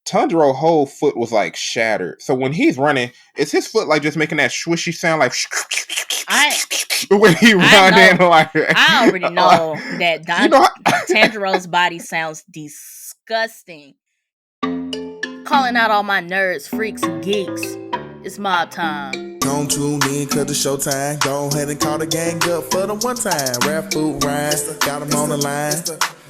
Tanjiro's whole foot was like shattered. So when he's running, is his foot like just making that swishy sound like I when he running? Like I already know that you know Tanjiro's body sounds disgusting. Calling out all my nerds, freaks, and geeks. It's mob time. Don't tune in cause it's showtime. Go ahead and call the gang up for the one time. Rap food rhymes, got them on the line.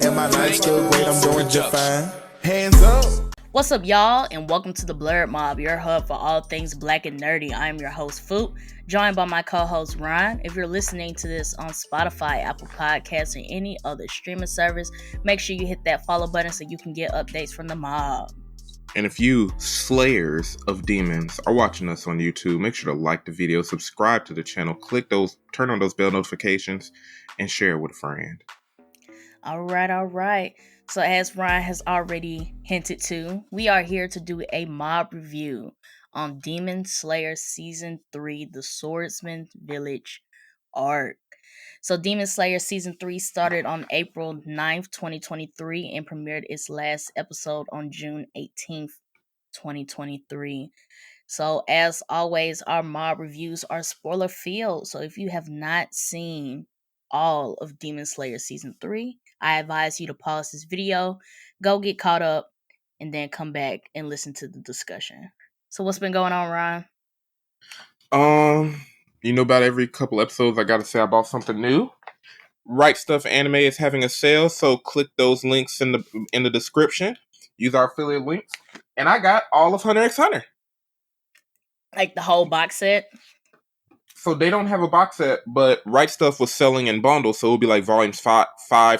And my life's still great, I'm doing just fine. Hands up. What's up, y'all, and welcome to the Blerd Mob, your hub for all things black and nerdy. I am your host, Foot, joined by my co-host, Ryan. If you're listening to this on Spotify, Apple Podcasts, or any other streaming service, make sure you hit that follow button so you can get updates from the mob. And if you slayers of demons are watching us on YouTube, make sure to like the video, subscribe to the channel, turn on those bell notifications, and share it with a friend. All right. So as Ryan has already hinted to, we are here to do a mob review on Demon Slayer Season 3, the Swordsmith Village Arc. So Demon Slayer Season 3 started on April 9th, 2023 and premiered its last episode on June 18th, 2023. So as always, our mob reviews are spoiler filled. So if you have not seen all of Demon Slayer Season 3, I advise you to pause this video, go get caught up, and then come back and listen to the discussion. So what's been going on, Ryan? You know, about every couple episodes I gotta say I bought something new. Right Stuff Anime is having a sale, so click those links in the description. Use our affiliate links. And I got all of Hunter x Hunter. Like the whole box set? So they don't have a box set, but Right Stuff was selling in bundles, so it would be like volumes 5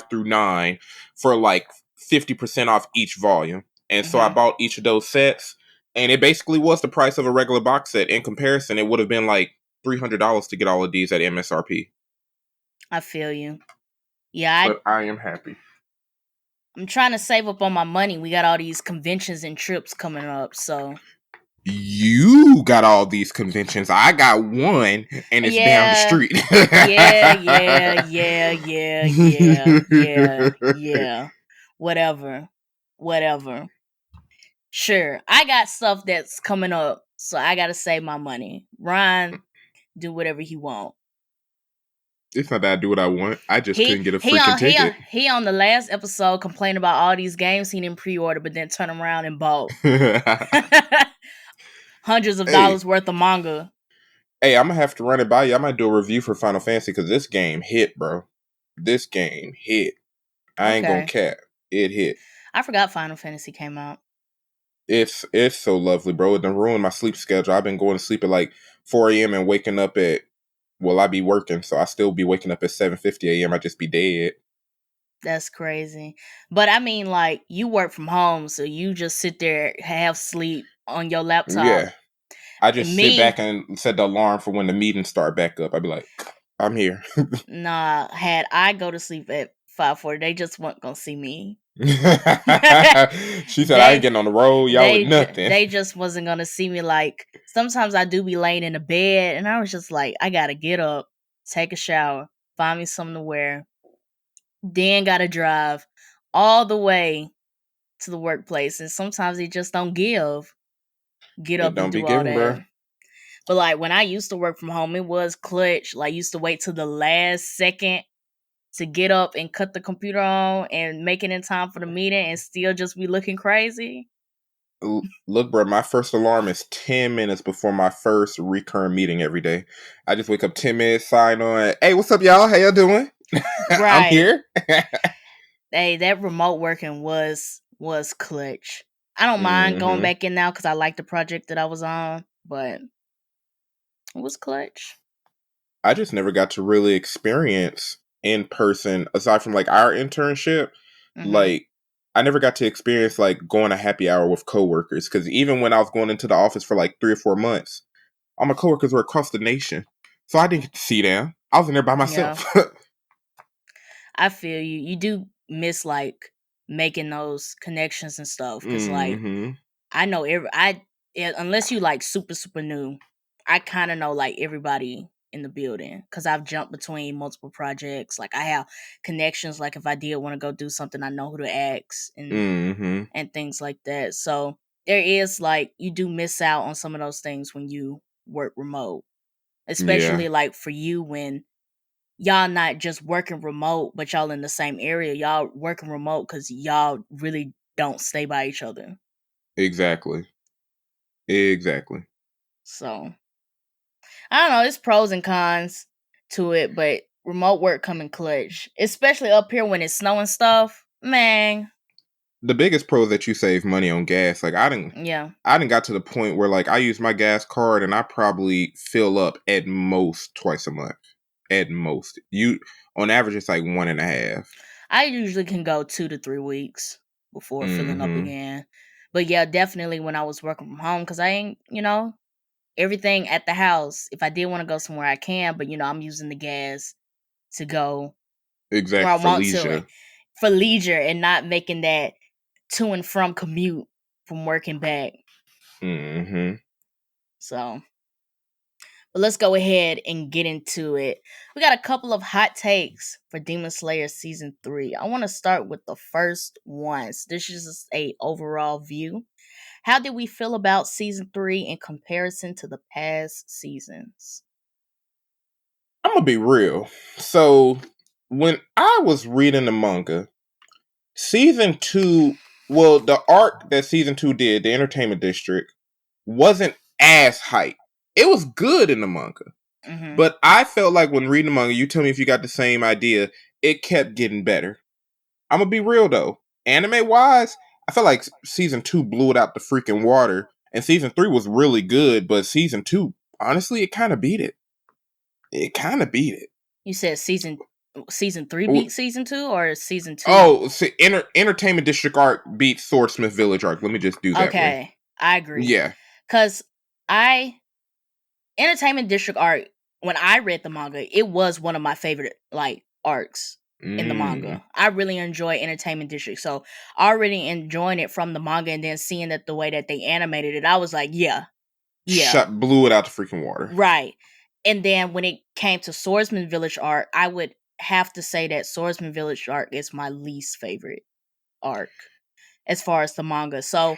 through 9 for like 50% off each volume. And so I bought each of those sets, and it basically was the price of a regular box set. In comparison, it would have been like $300 to get all of these at MSRP. I feel you. Yeah, but I am happy. I'm trying to save up on my money. We got all these conventions and trips coming up, so... You got all these conventions. I got one, and it's down the street. Yeah. Whatever. Sure, I got stuff that's coming up, so I gotta save my money. Ryan, do whatever he want. It's not that I do what I want. I just couldn't get a freaking ticket. He on the last episode complained about all these games he didn't pre-order, but then turn around and bought. Hundreds of dollars worth of manga. Hey, I'm gonna have to run it by you. I might do a review for Final Fantasy because this game hit, bro. This game hit. I ain't gonna cap. It hit. I forgot Final Fantasy came out. It's so lovely, bro. It done ruined my sleep schedule. I've been going to sleep at like 4 a.m. and waking up at, well, I be working, so I still be waking up at 7:50 a.m. I just be dead. That's crazy. But I mean, like, you work from home, so you just sit there, have sleep on your laptop. Yeah. I just sit back and set the alarm for when the meetings start back up. I'd be like, I'm here. Nah, had I go to sleep at 5:40, they just weren't gonna see me. She said, I ain't getting on the road. Y'all with nothing. They just wasn't gonna see me. Like, sometimes I do be laying in the bed, and I was just like, I gotta get up, take a shower, find me something to wear, then gotta drive all the way to the workplace, and sometimes they just don't get up and do all that. Bro. But like when I used to work from home, it was clutch. Like, used to wait till the last second to get up and cut the computer on and make it in time for the meeting and still just be looking crazy. Look, bro, my first alarm is 10 minutes before my first recurring meeting every day. I just wake up 10 minutes, sign on. Hey, what's up, y'all? How y'all doing? Right. I'm here. Hey, that remote working was clutch. I don't mind going back in now because I like the project that I was on, but it was clutch. I just never got to really experience in person, aside from like our internship. Like, I never got to experience like going to happy hour with coworkers, because even when I was going into the office for like 3 or 4 months, all my coworkers were across the nation, so I didn't get to see them. I was in there by myself. Yeah. I feel you. You do miss like making those connections and stuff, because like I know unless you like super new, I kind of know like everybody in the building because I've jumped between multiple projects. Like, I have connections. Like, if I did want to go do something, I know who to ask and things like that. So there is like you do miss out on some of those things when you work remote, especially Yeah, like for you when y'all not just working remote, but y'all in the same area. Y'all working remote because y'all really don't stay by each other. exactly. Exactly. So I don't know. It's pros and cons to it, but remote work come in clutch, especially up here when it's snowing stuff. Man, The biggest pro is that you save money on gas. Like yeah. I didn't got to the point where like I use my gas card and I probably fill up at most twice a month. At most. You on average it's like 1.5. I usually can go 2 to 3 weeks before filling up Mm-hmm. again. But yeah, definitely when I was working from home, because I ain't, everything at the house. If I did want to go somewhere, I can, but I'm using the gas to go where I Exactly, for want to leisure. for leisure and not making that to and from commute from working back. Mm-hmm. So, but let's go ahead and get into it. We got a couple of hot takes for Demon Slayer season 3. I want to start with the first one. So this is just a overall view. How did we feel about season 3 in comparison to the past seasons? I'm gonna be real. So when I was reading the manga, season 2, well, the arc that season 2 did, the Entertainment District, wasn't as hype. It was good in the manga. Mm-hmm. But I felt like when reading the manga, you tell me if you got the same idea, it kept getting better. I'm gonna be real though. Anime wise, I felt like season 2 blew it out the freaking water. And season 3 was really good, but season 2, honestly, it kind of beat it. It kind of beat it. You said season 3 beat season 2 or season 2? Oh, see, Entertainment District Arc beats Swordsmith Village Arc. Let me just do that way. Okay, I agree. Yeah. Cause Entertainment District Arc, when I read the manga, it was one of my favorite like arcs in the manga. I really enjoy Entertainment District. So already enjoying it from the manga and then seeing that the way that they animated it, I was like, yeah. Blew it out the freaking water. Right. And then when it came to Swordsman Village Arc, I would have to say that Swordsman Village Arc is my least favorite arc as far as the manga. So,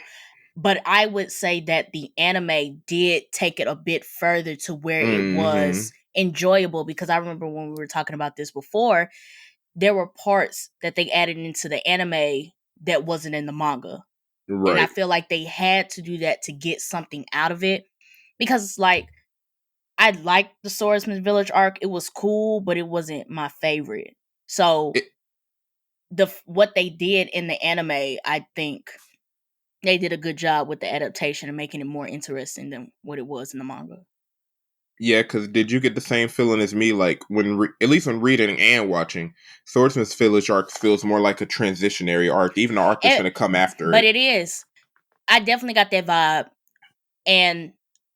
but I would say that the anime did take it a bit further to where it was enjoyable, because I remember when we were talking about this before, there were parts that they added into the anime that wasn't in the manga. Right. And I feel like they had to do that to get something out of it, because it's like, I liked the Swordsmith Village arc. It was cool, but it wasn't my favorite. So what they did in the anime, I think they did a good job with the adaptation and making it more interesting than what it was in the manga. Yeah, because did you get the same feeling as me? Like at least when reading and watching, Swordsmith Village Arc feels more like a transitionary arc, even the arc that's going to come after but it. It is. I definitely got that vibe, and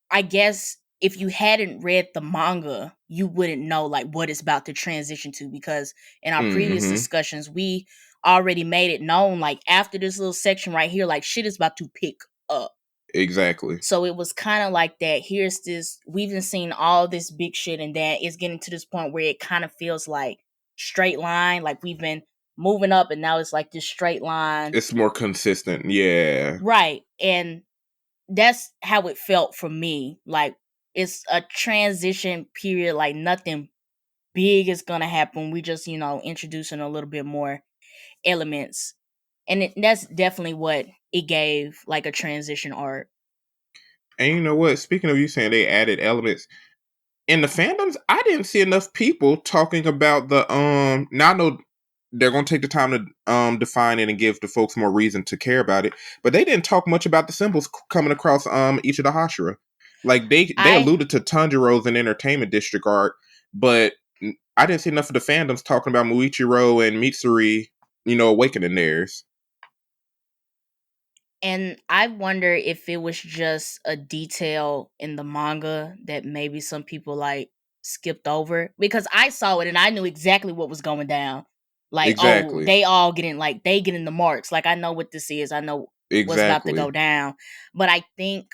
I guess if you hadn't read the manga, you wouldn't know like what it's about to transition to, because in our previous discussions, we already made it known like after this little section right here, like shit is about to pick up. Exactly. So it was kind of like that. Here's this, we've been seeing all this big shit, and then it's getting to this point where it kind of feels like straight line, like we've been moving up and now it's like this straight line. It's more consistent, yeah. Right. And that's how it felt for me. Like it's a transition period, like nothing big is gonna happen. We just, introducing a little bit more elements. And that's definitely what it gave, like a transition arc. And you know what? Speaking of you saying they added elements, in the fandoms, I didn't see enough people talking about the now I know they're gonna take the time to define it and give the folks more reason to care about it, but they didn't talk much about the symbols coming across each of the Hashira. Like they alluded to Tanjiro's and Entertainment District arc, but I didn't see enough of the fandoms talking about Muichiro and Mitsuri, awakening theirs. And I wonder if it was just a detail in the manga that maybe some people like skipped over, because I saw it and I knew exactly what was going down. Like, exactly. Oh, they all getting they getting the marks. Like I know what this is. I know what's about to go down. But I think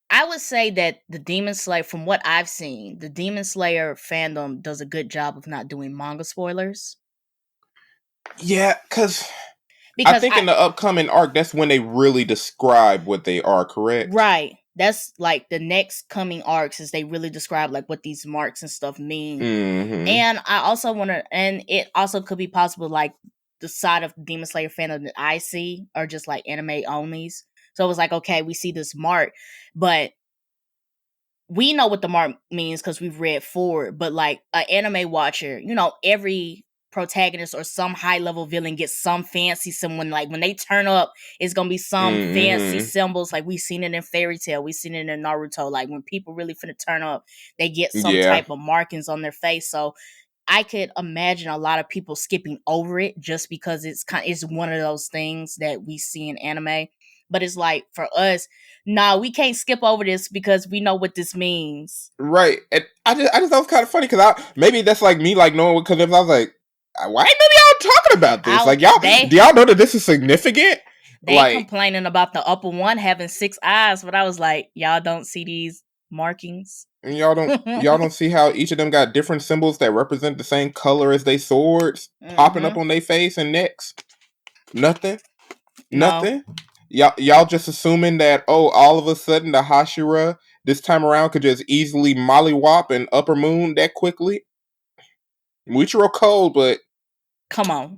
I would say that the Demon Slayer, from what I've seen, the Demon Slayer fandom does a good job of not doing manga spoilers. Yeah, because Because think in the upcoming arc, that's when they really describe what they are, correct? Right. That's like the next coming arcs is they really describe like what these marks and stuff mean. Mm-hmm. And I also want to, and it also could be possible like the side of Demon Slayer fandom that I see are just like anime onlys. So it was like, okay, we see this mark, but we know what the mark means because we've read forward. But like an anime watcher, you know, every protagonist or some high level villain gets some fancy someone, like when they turn up, it's gonna be some fancy symbols. Like we've seen it in Fairy Tail, we've seen it in Naruto. Like when people really finna turn up, they get some type of markings on their face. So I could imagine a lot of people skipping over it just because it's one of those things that we see in anime. But it's like for us, nah, we can't skip over this because we know what this means. Right. And I just thought it was kind of funny because maybe that's like me like knowing because I was like, why ain't none of y'all talking about this? Like do y'all know that this is significant? They complaining about the upper one having 6 eyes, but I was like, y'all don't see these markings. And y'all don't see how each of them got different symbols that represent the same color as they swords popping up on their face and necks. Nothing. Y'all just assuming that all of a sudden the Hashira this time around could just easily mollywop an upper moon that quickly. Muichiro cold, but come on.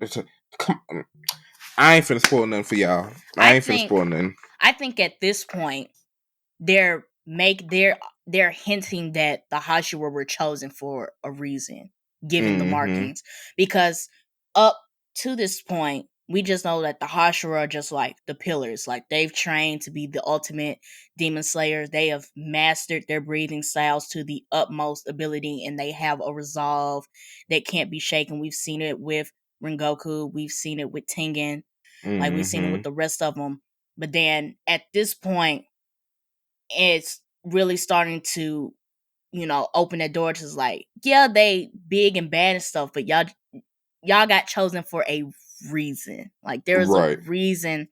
I ain't finna spoil nothing for y'all. I ain't finna spoil nothing. I think at this point they're hinting that the Hashira were chosen for a reason, given the markings. Because up to this point, we just know that the Hashira are just like the pillars. Like they've trained to be the ultimate demon slayers. They have mastered their breathing styles to the utmost ability, and they have a resolve that can't be shaken. We've seen it with Rengoku. We've seen it with Tengen. Like we've seen it with the rest of them. But then at this point, it's really starting to, you know, open that door to like, yeah, they big and bad and stuff, but y'all got chosen for a reason. Like there's a reason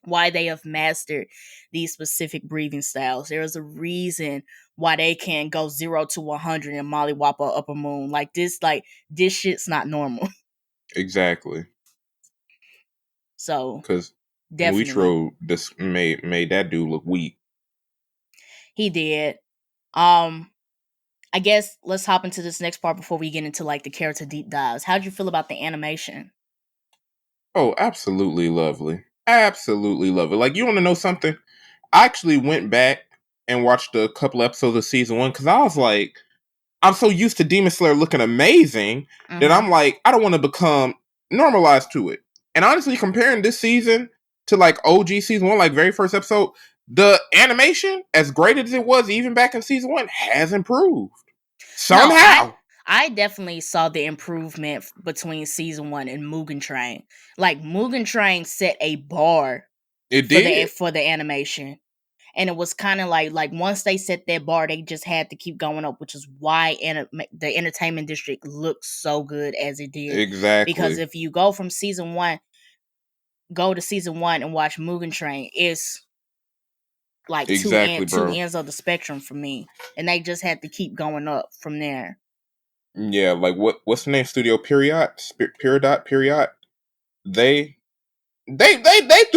why they have mastered these specific breathing styles. There is a reason why they can go 0 to 100 and mollywop a upper moon. Like this shit's not normal. Exactly. So because Muichiro just made that dude look weak. He did. I guess let's hop into this next part before we get into like the character deep dives. How'd you feel about the animation? Oh, absolutely lovely. Absolutely lovely. Like, you want to know something? I actually went back and watched a couple episodes of season 1 because I was like, I'm so used to Demon Slayer looking amazing that I'm like, I don't want to become normalized to it. And honestly, comparing this season to like OG season 1, like very first episode, the animation, as great as it was even back in season 1, has improved. Somehow. No, I definitely saw the improvement between season 1 and Mugen Train. Like Mugen Train set a bar for the animation. And it was kind of like once they set that bar, they just had to keep going up, which is why the entertainment district looks so good as it did. Exactly. Because if you go to season 1 and watch Mugen Train, it's like two ends of the spectrum for me, and they just had to keep going up from there. Yeah, like what's the name? Studio Period. They threw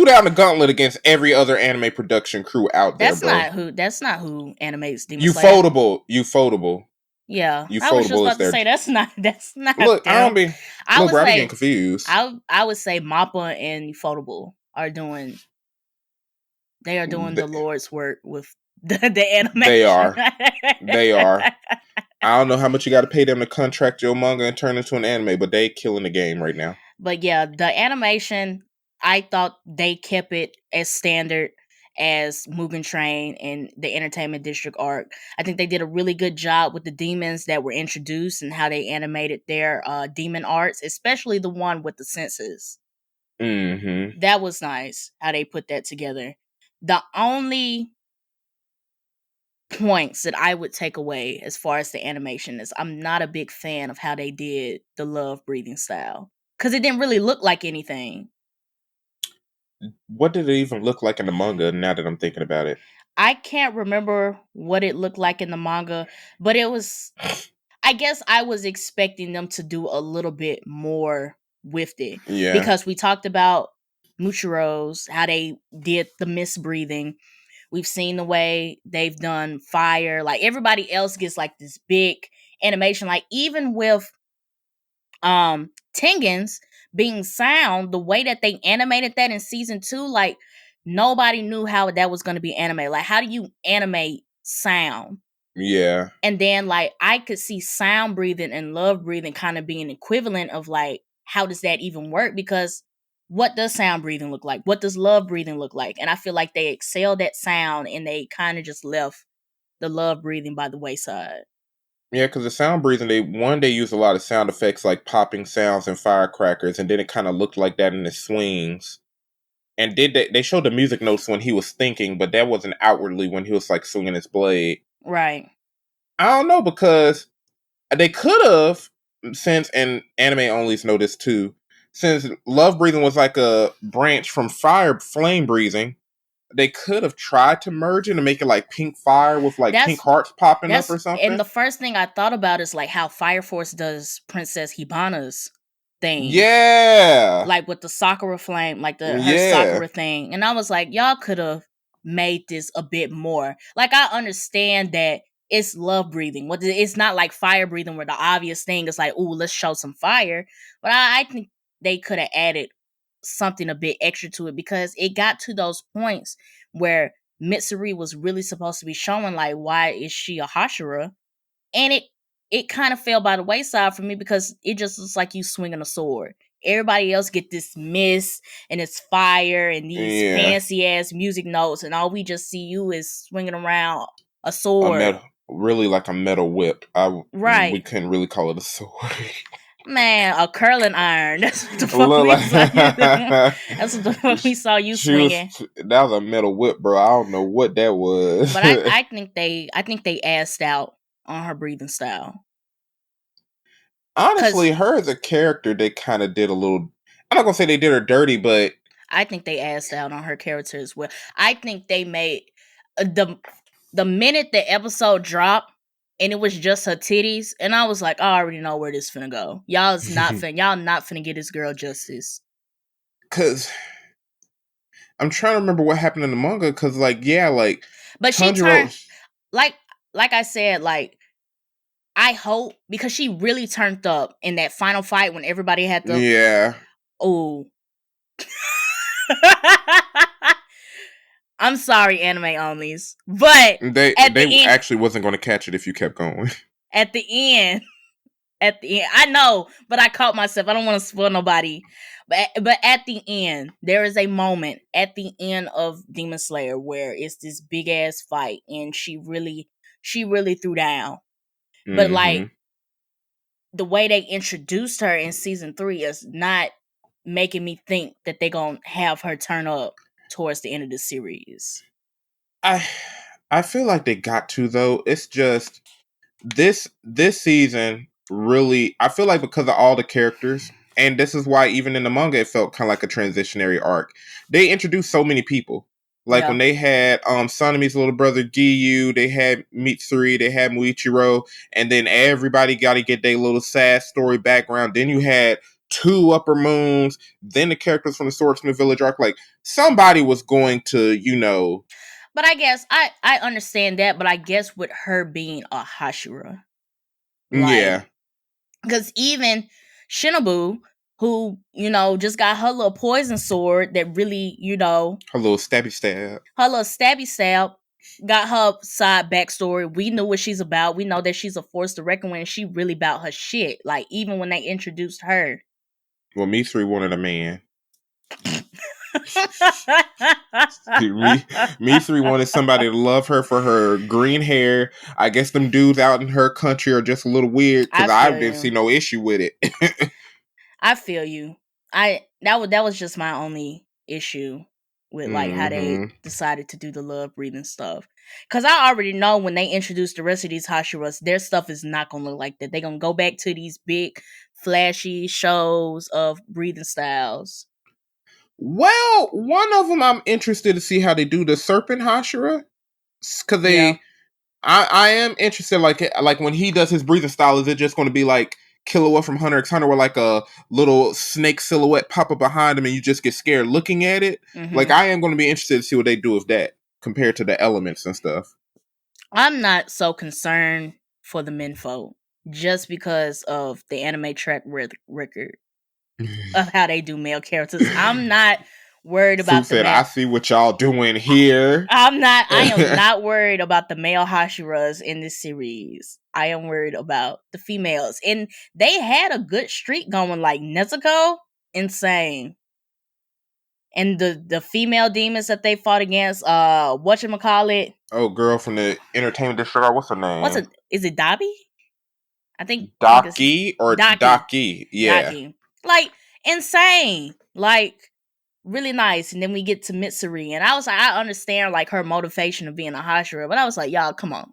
down the gauntlet against every other anime production crew out there, bro. That's not who animates Demon Slayer. Ufotable. Yeah, I was just about to say that's not. Look, them. I was getting confused. I would say Mappa and Ufotable are doing. They are doing the Lord's work with the animation. They are. I don't know how much you got to pay them to contract your manga and turn into an anime, but they killing the game right now. But yeah, the animation, I thought they kept it as standard as Mugen Train and the Entertainment District arc. I think they did a really good job with the demons that were introduced and how they animated their demon arts, especially the one with the senses. Mm-hmm. That was nice how they put that together. The only points that I would take away as far as the animation is I'm not a big fan of how they did the love breathing style. Because it didn't really look like anything. What did it even look like in the manga now that I'm thinking about it? I can't remember what it looked like in the manga, but it was... I guess I was expecting them to do a little bit more with it. Yeah. Because we talked about Muichiro's, how they did the mist breathing. We've seen the way they've done fire. Like everybody else gets like this big animation. Like even with Tengen's being sound, the way that they animated that in season 2, like nobody knew how that was going to be animated. Like how do you animate sound? Yeah. And then like I could see sound breathing and love breathing kind of being equivalent of like how does that even work? Because what does sound breathing look like? What does love breathing look like? And I feel like they excelled at sound and they kind of just left the love breathing by the wayside. Yeah, because the sound breathing, they used a lot of sound effects like popping sounds and firecrackers, and then it kind of looked like that in the swings. And they showed the music notes when he was thinking, but that wasn't outwardly when he was like swinging his blade. Right. I don't know, because they could have, since, and anime onlys know this too, since love breathing was like a branch from flame breathing, they could have tried to merge it and make it like pink fire with like pink hearts popping up or something. And the first thing I thought about is like how Fire Force does Princess Hibana's thing. Yeah. Like with the Sakura flame, like her Sakura thing. And I was like, y'all could have made this a bit more. Like I understand that it's love breathing. It's not like fire breathing where the obvious thing is like, ooh, let's show some fire. But I think they could have added something a bit extra to it, because it got to those points where Mitsuri was really supposed to be showing like, why is she a Hashira? And it kind of fell by the wayside for me, because it just looks like you swinging a sword. Everybody else get this mist and it's fire and these fancy ass music notes, and all we just see you is swinging around a sword. Really like a metal whip. Right. We couldn't really call it a sword. Man, a curling iron. That's what the fuck we saw you doing. That's what the fuck we saw you swinging. That was a metal whip, bro. I don't know what that was. But I think they assed out on her breathing style. Honestly, her as a character, they kind of did a little. I'm not gonna say they did her dirty, but I think they assed out on her character as well. I think they made the minute the episode dropped and it was just her titties, and I was like, I already know where this finna go. Y'all not finna get this girl justice. Cause I'm trying to remember what happened in the manga. Cause like, yeah, like, but Tanjiro, she turned like I said, like, I hope, because she really turned up in that final fight when everybody had to. Yeah. Oh. I'm sorry, anime onlys, but they actually wasn't going to catch it if you kept going. At the end, I know, but I caught myself. I don't want to spoil nobody. But at the end, there is a moment at the end of Demon Slayer where it's this big ass fight, and she really threw down. Mm-hmm. But like the way they introduced her in season 3 is not making me think that they're gonna have her turn up towards the end of the series. I feel like they got to, though. It's just this season really, I feel like, because of all the characters, and this is why even in the manga it felt kind of like a transitionary arc. They introduced so many people. Like when they had Sanemi's little brother Giyu, they had Mitsuri, they had Muichiro, and then everybody got to get their little sad story background. Then you had 2 Upper Moons, then the characters from the Swordsmith Village Arc. Like, somebody was going to, But I guess I understand that, but I guess with her being a Hashira. Yeah. Because even Shinobu, who, just got her little poison sword that really, her little stabby stab. Got her side backstory. We knew what she's about. We know that she's a force to reckon with, and she really about her shit. Like, even when they introduced her. Well, Mitsuri wanted a man. Mitsuri wanted somebody to love her for her green hair. I guess them dudes out in her country are just a little weird, because I didn't see no issue with it. I feel you. That was just my only issue with like how they decided to do the love breathing stuff. Because I already know when they introduce the rest of these Hashiras, their stuff is not gonna look like that. They're gonna go back to these big, flashy shows of breathing styles. Well, one of them I'm interested to see how they do the Serpent Hashira, because I am interested. Like when he does his breathing style, is it just going to be like Killua from Hunter x Hunter, where like a little snake silhouette pop up behind him, and you just get scared looking at it. Like, I am going to be interested to see what they do with that compared to the elements and stuff. I'm not so concerned for the menfolk just because of the anime track record of how they do male characters. I'm not worried about Fruit said, I see what y'all doing here. I am not worried about the male Hashiras in this series. I am worried about the females. And they had a good streak going, like Nezuko, insane. And the female demons that they fought against, whatchamacallit? Oh, girl from the entertainment district, what's her name? Is it Dabi? I think Daki or Daki. Yeah. Daki. Like, insane. Like, really nice. And then we get to Mitsuri, and I was like, I understand like her motivation of being a Hashira, but I was like, y'all, come on.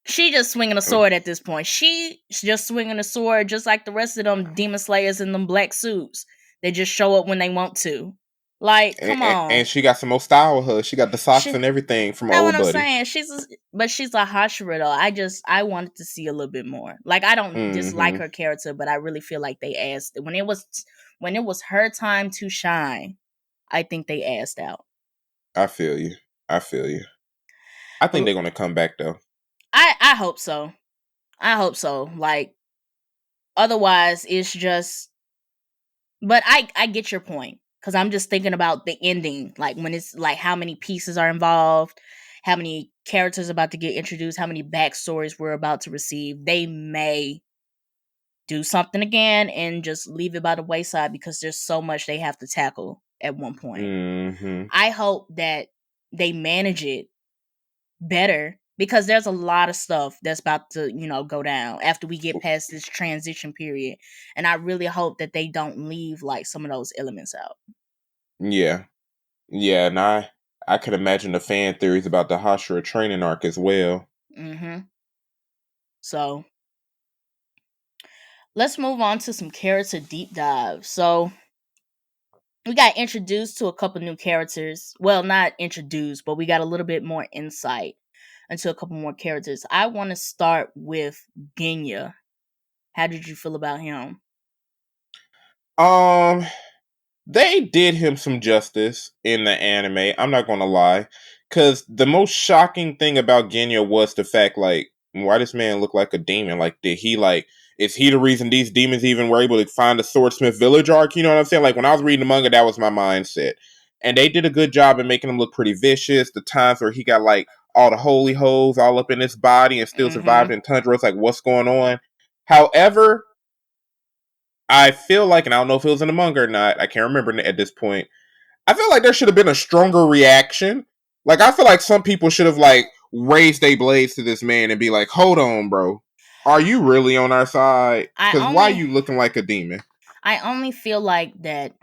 She just swinging a sword at this point. She's just swinging a sword just like the rest of them demon slayers in them black suits. They just show up when they want to. Like, come on. And she got some more style with her. She got the socks and everything from old buddy. I'm saying. She's a Hashira though. I wanted to see a little bit more. Like, I don't dislike her character, but I really feel like they asked when it was her time to shine. I think they asked out. I feel you. I think they're gonna come back though. I hope so. Like, otherwise it's just. But I get your point, because I'm just thinking about the ending, like when it's like how many pieces are involved, how many characters about to get introduced, how many backstories we're about to receive. They may do something again and just leave it by the wayside because there's so much they have to tackle at one point. I hope that they manage it better, because there's a lot of stuff that's about to, go down after we get past this transition period. And I really hope that they don't leave like some of those elements out. Yeah. Yeah, and I could imagine the fan theories about the Hashira training arc as well. So let's move on to some character deep dives. So we got introduced to a couple new characters. Well, not introduced, but we got a little bit more insight into a couple more characters. I want to start with Genya. How did you feel about him? They did him some justice in the anime. I'm not gonna lie, because the most shocking thing about Genya was the fact, like, why this man look like a demon? Like, is he the reason these demons even were able to find the Swordsmith Village Arc? You know what I'm saying? Like, when I was reading the manga, that was my mindset. And they did a good job in making him look pretty vicious. The times where he got, like, all the holy hoes all up in his body and still survived in Tundra. It's like, what's going on? However, I feel like, and I don't know if it was in the manga or not, I can't remember at this point, I feel like there should have been a stronger reaction. Like, I feel like some people should have, like, raised their blades to this man and be like, hold on, bro. Are you really on our side? Because why are you looking like a demon? I only feel like that.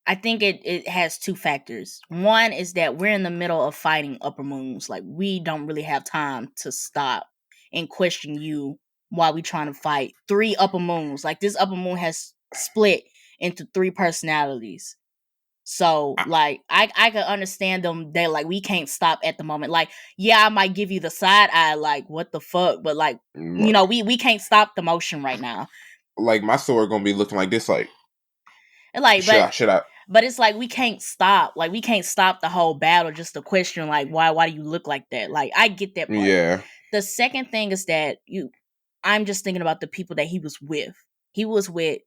I think it has two factors. One is that we're in the middle of fighting upper moons. Like, we don't really have time to stop and question you while we trying to fight 3 upper moons. Like, this upper moon has split into 3 personalities. So, like, I can understand them. They're like, we can't stop at the moment. Like, yeah, I might give you the side eye, like, what the fuck? But, like, we can't stop the motion right now. Like, my sword gonna be looking like this, like, should I? But it's like, we can't stop. Like, we can't stop the whole battle just to question, like, why do you look like that? Like, I get that part. Yeah. The second thing is that I'm just thinking about the people that he was with. He was with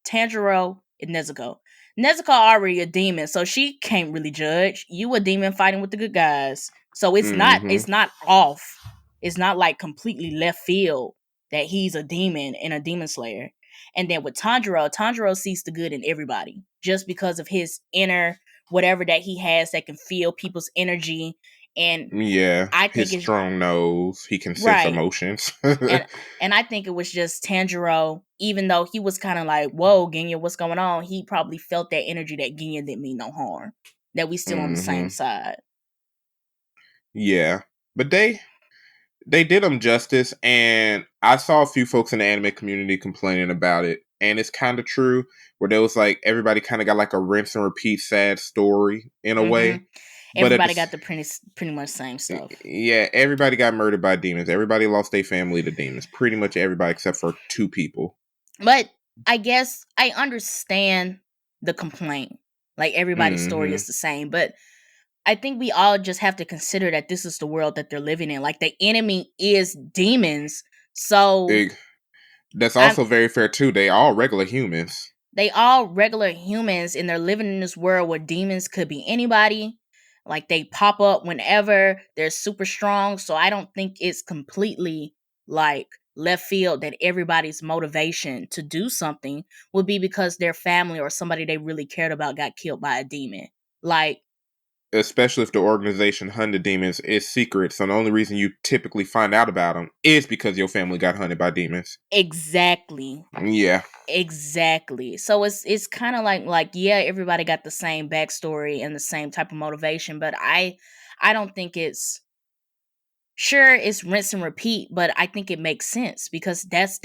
Tanjiro and Nezuko. Nezuko already a demon, so she can't really judge. You a demon fighting with the good guys. So it's not off. It's not like completely left field that he's a demon and a demon slayer. And then with Tanjiro sees the good in everybody just because of his inner whatever that he has that can feel people's energy. And yeah, I think his strong nose, he can sense emotions. and I think it was just Tanjiro, even though he was kind of like, whoa, Genya, what's going on? He probably felt that energy that Genya didn't mean no harm. That we still on the same side. Yeah. But they did him justice, and I saw a few folks in the anime community complaining about it, and it's kind of true, where there was like, everybody kind of got like a rinse and repeat sad story in a way. Everybody got the pretty much same stuff. Yeah, everybody got murdered by demons. Everybody lost their family to demons. Pretty much everybody except for 2 people. But I guess I understand the complaint. Like, everybody's story is the same. But I think we all just have to consider that this is the world that they're living in. Like, the enemy is demons. So that's also very fair too. They all regular humans. They all regular humans, and they're living in this world where demons could be anybody. Like, they pop up whenever. They're super strong. So I don't think it's completely like left field that everybody's motivation to do something would be because their family or somebody they really cared about got killed by a demon. Like, especially if the organization hunted demons is secret. So the only reason you typically find out about them is because your family got hunted by demons. Exactly. Yeah. Exactly. So it's kind of like yeah, everybody got the same backstory and the same type of motivation, but I don't think it's rinse and repeat, but I think it makes sense because that's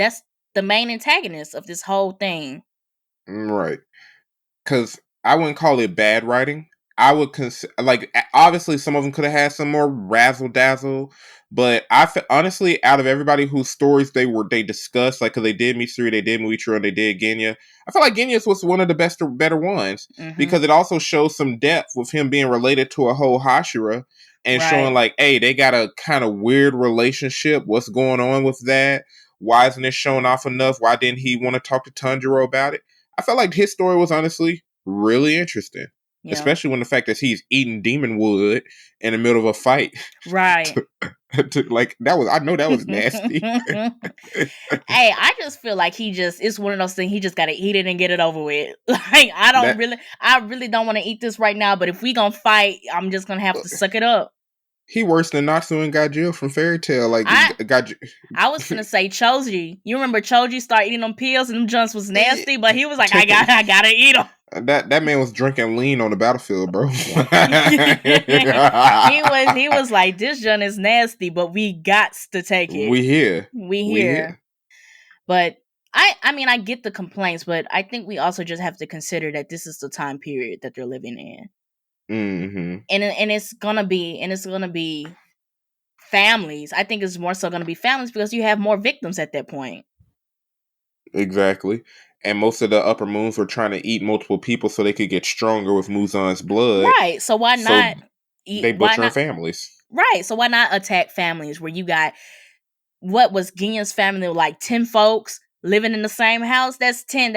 the main antagonist of this whole thing. Right. Because I wouldn't call it bad writing. I would like, obviously some of them could have had some more razzle dazzle, but honestly, out of everybody whose stories they discussed, like, cause they did Mitsuri, they did Muichiro, and they did Genya, I feel like Genya's was one of the better ones because it also shows some depth with him being related to a whole Hashira and showing like, hey, they got a kind of weird relationship. What's going on with that? Why isn't it shown off enough? Why didn't he want to talk to Tanjiro about it? I felt like his story was honestly really interesting. Yeah. Especially when the fact that he's eating demon wood in the middle of a fight. Right. Like, I know that was nasty. Hey, I just feel like it's one of those things, he just gotta eat it and get it over with. Like, I really don't want to eat this right now, but if we gonna fight, I'm just gonna have to suck it up. He worse than Natsu and Gajil from Fairy Tail. Like, I was gonna say Choji. You remember Choji started eating them pills and them junks was nasty, but he was like, I gotta eat them. That man was drinking lean on the battlefield, bro. he was like, this junk is nasty, but we got to take it. We here. But I mean, I get the complaints, but I think we also just have to consider that this is the time period that they're living in. Mm-hmm. And it's gonna be families. I think it's more so gonna be families because you have more victims at that point. Exactly. And most of the upper moons were trying to eat multiple people so they could get stronger with Muzan's blood. Right. So why not they butcher families. Right. So why not attack families where you got, what was Genya's family, like 10 folks living in the same house? That's 10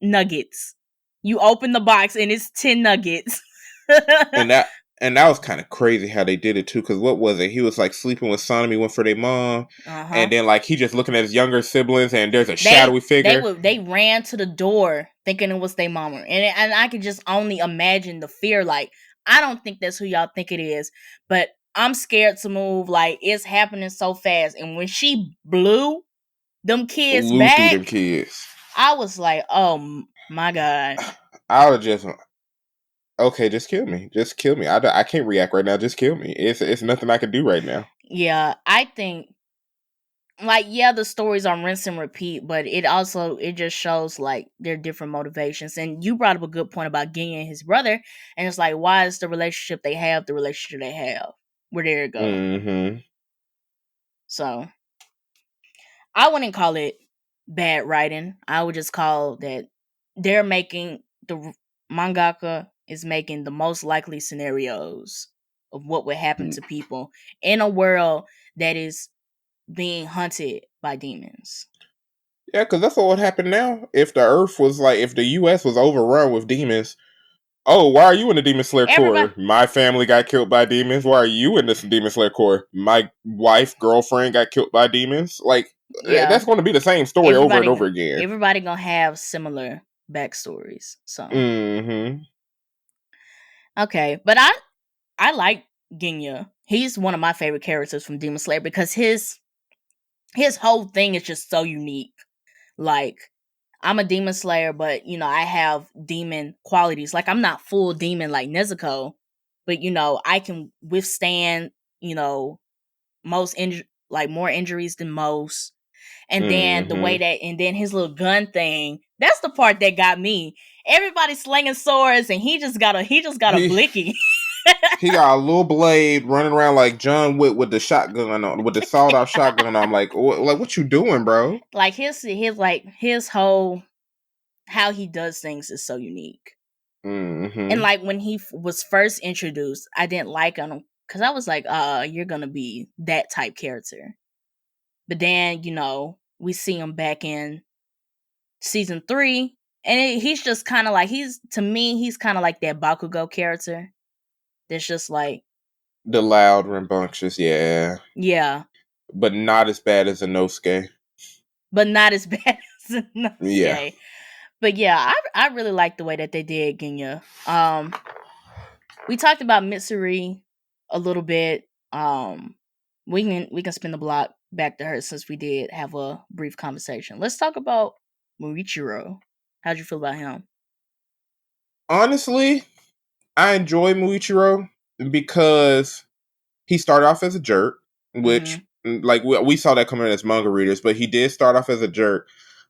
nuggets. You open the box and it's 10 nuggets. And that was kind of crazy how they did it too. Because what was it? He was like sleeping with Sanemi, went for their mom, and then like he just looking at his younger siblings, and there's a shadowy figure. They ran to the door thinking it was their mama, and I could just only imagine the fear. Like, I don't think that's who y'all think it is, but I'm scared to move. Like, it's happening so fast, and when she blew them kids back, through them kids, I was like, oh my god. I would just. Okay, just kill me. Just kill me. I can't react right now. Just kill me. It's nothing I can do right now. Yeah, I think, like, yeah, the stories are rinse and repeat, but it just shows like their different motivations. And you brought up a good point about Genya and his brother, and it's like, why is the relationship they have the relationship they have? Where there it go. Mm-hmm. So I wouldn't call it bad writing. I would just call that they're making, the mangaka is making the most likely scenarios of what would happen to people in a world that is being hunted by demons. Yeah, because that's what would happen now. If the Earth was like, if the U.S. was overrun with demons, oh, why are you in the Demon Slayer Corps? My family got killed by demons. Why are you in this Demon Slayer Corps? My wife, girlfriend got killed by demons. Like, that's going to be the same story over and over again. Everybody going to have similar backstories. So. Mm-hmm. Okay, but I like Genya. He's one of my favorite characters from Demon Slayer because his whole thing is just so unique. Like, I'm a Demon Slayer, but, you know, I have demon qualities. Like, I'm not full demon like Nezuko, but, you know, I can withstand, you know, more injuries than most. And then the way that, and then his little gun thing, that's the part that got me. Everybody's slinging swords, and he just got a blicky. He got a little blade running around like John Wick with the shotgun on, with the sawed off shotgun on. I'm like what you doing, bro? Like his whole how he does things is so unique. And Mm-hmm. like when he was first introduced, I didn't like him because I was like, you're gonna be that type character. But then, we see him back in season 3, and he's just kind of like, he's kind of like that Bakugo character. That's just like, The loud, rambunctious, yeah. yeah. But not as bad as Inosuke. But not as bad as Inosuke. Yeah. But yeah, I really like the way that they did Genya. We talked about Mitsuri a little bit. We can spin the block back to her since we did have a brief conversation. Let's talk about Muichiro. How'd you feel about him? Honestly, I enjoy Muichiro because he started off as a jerk, which like we saw that coming in as manga readers, but he did start off as a jerk.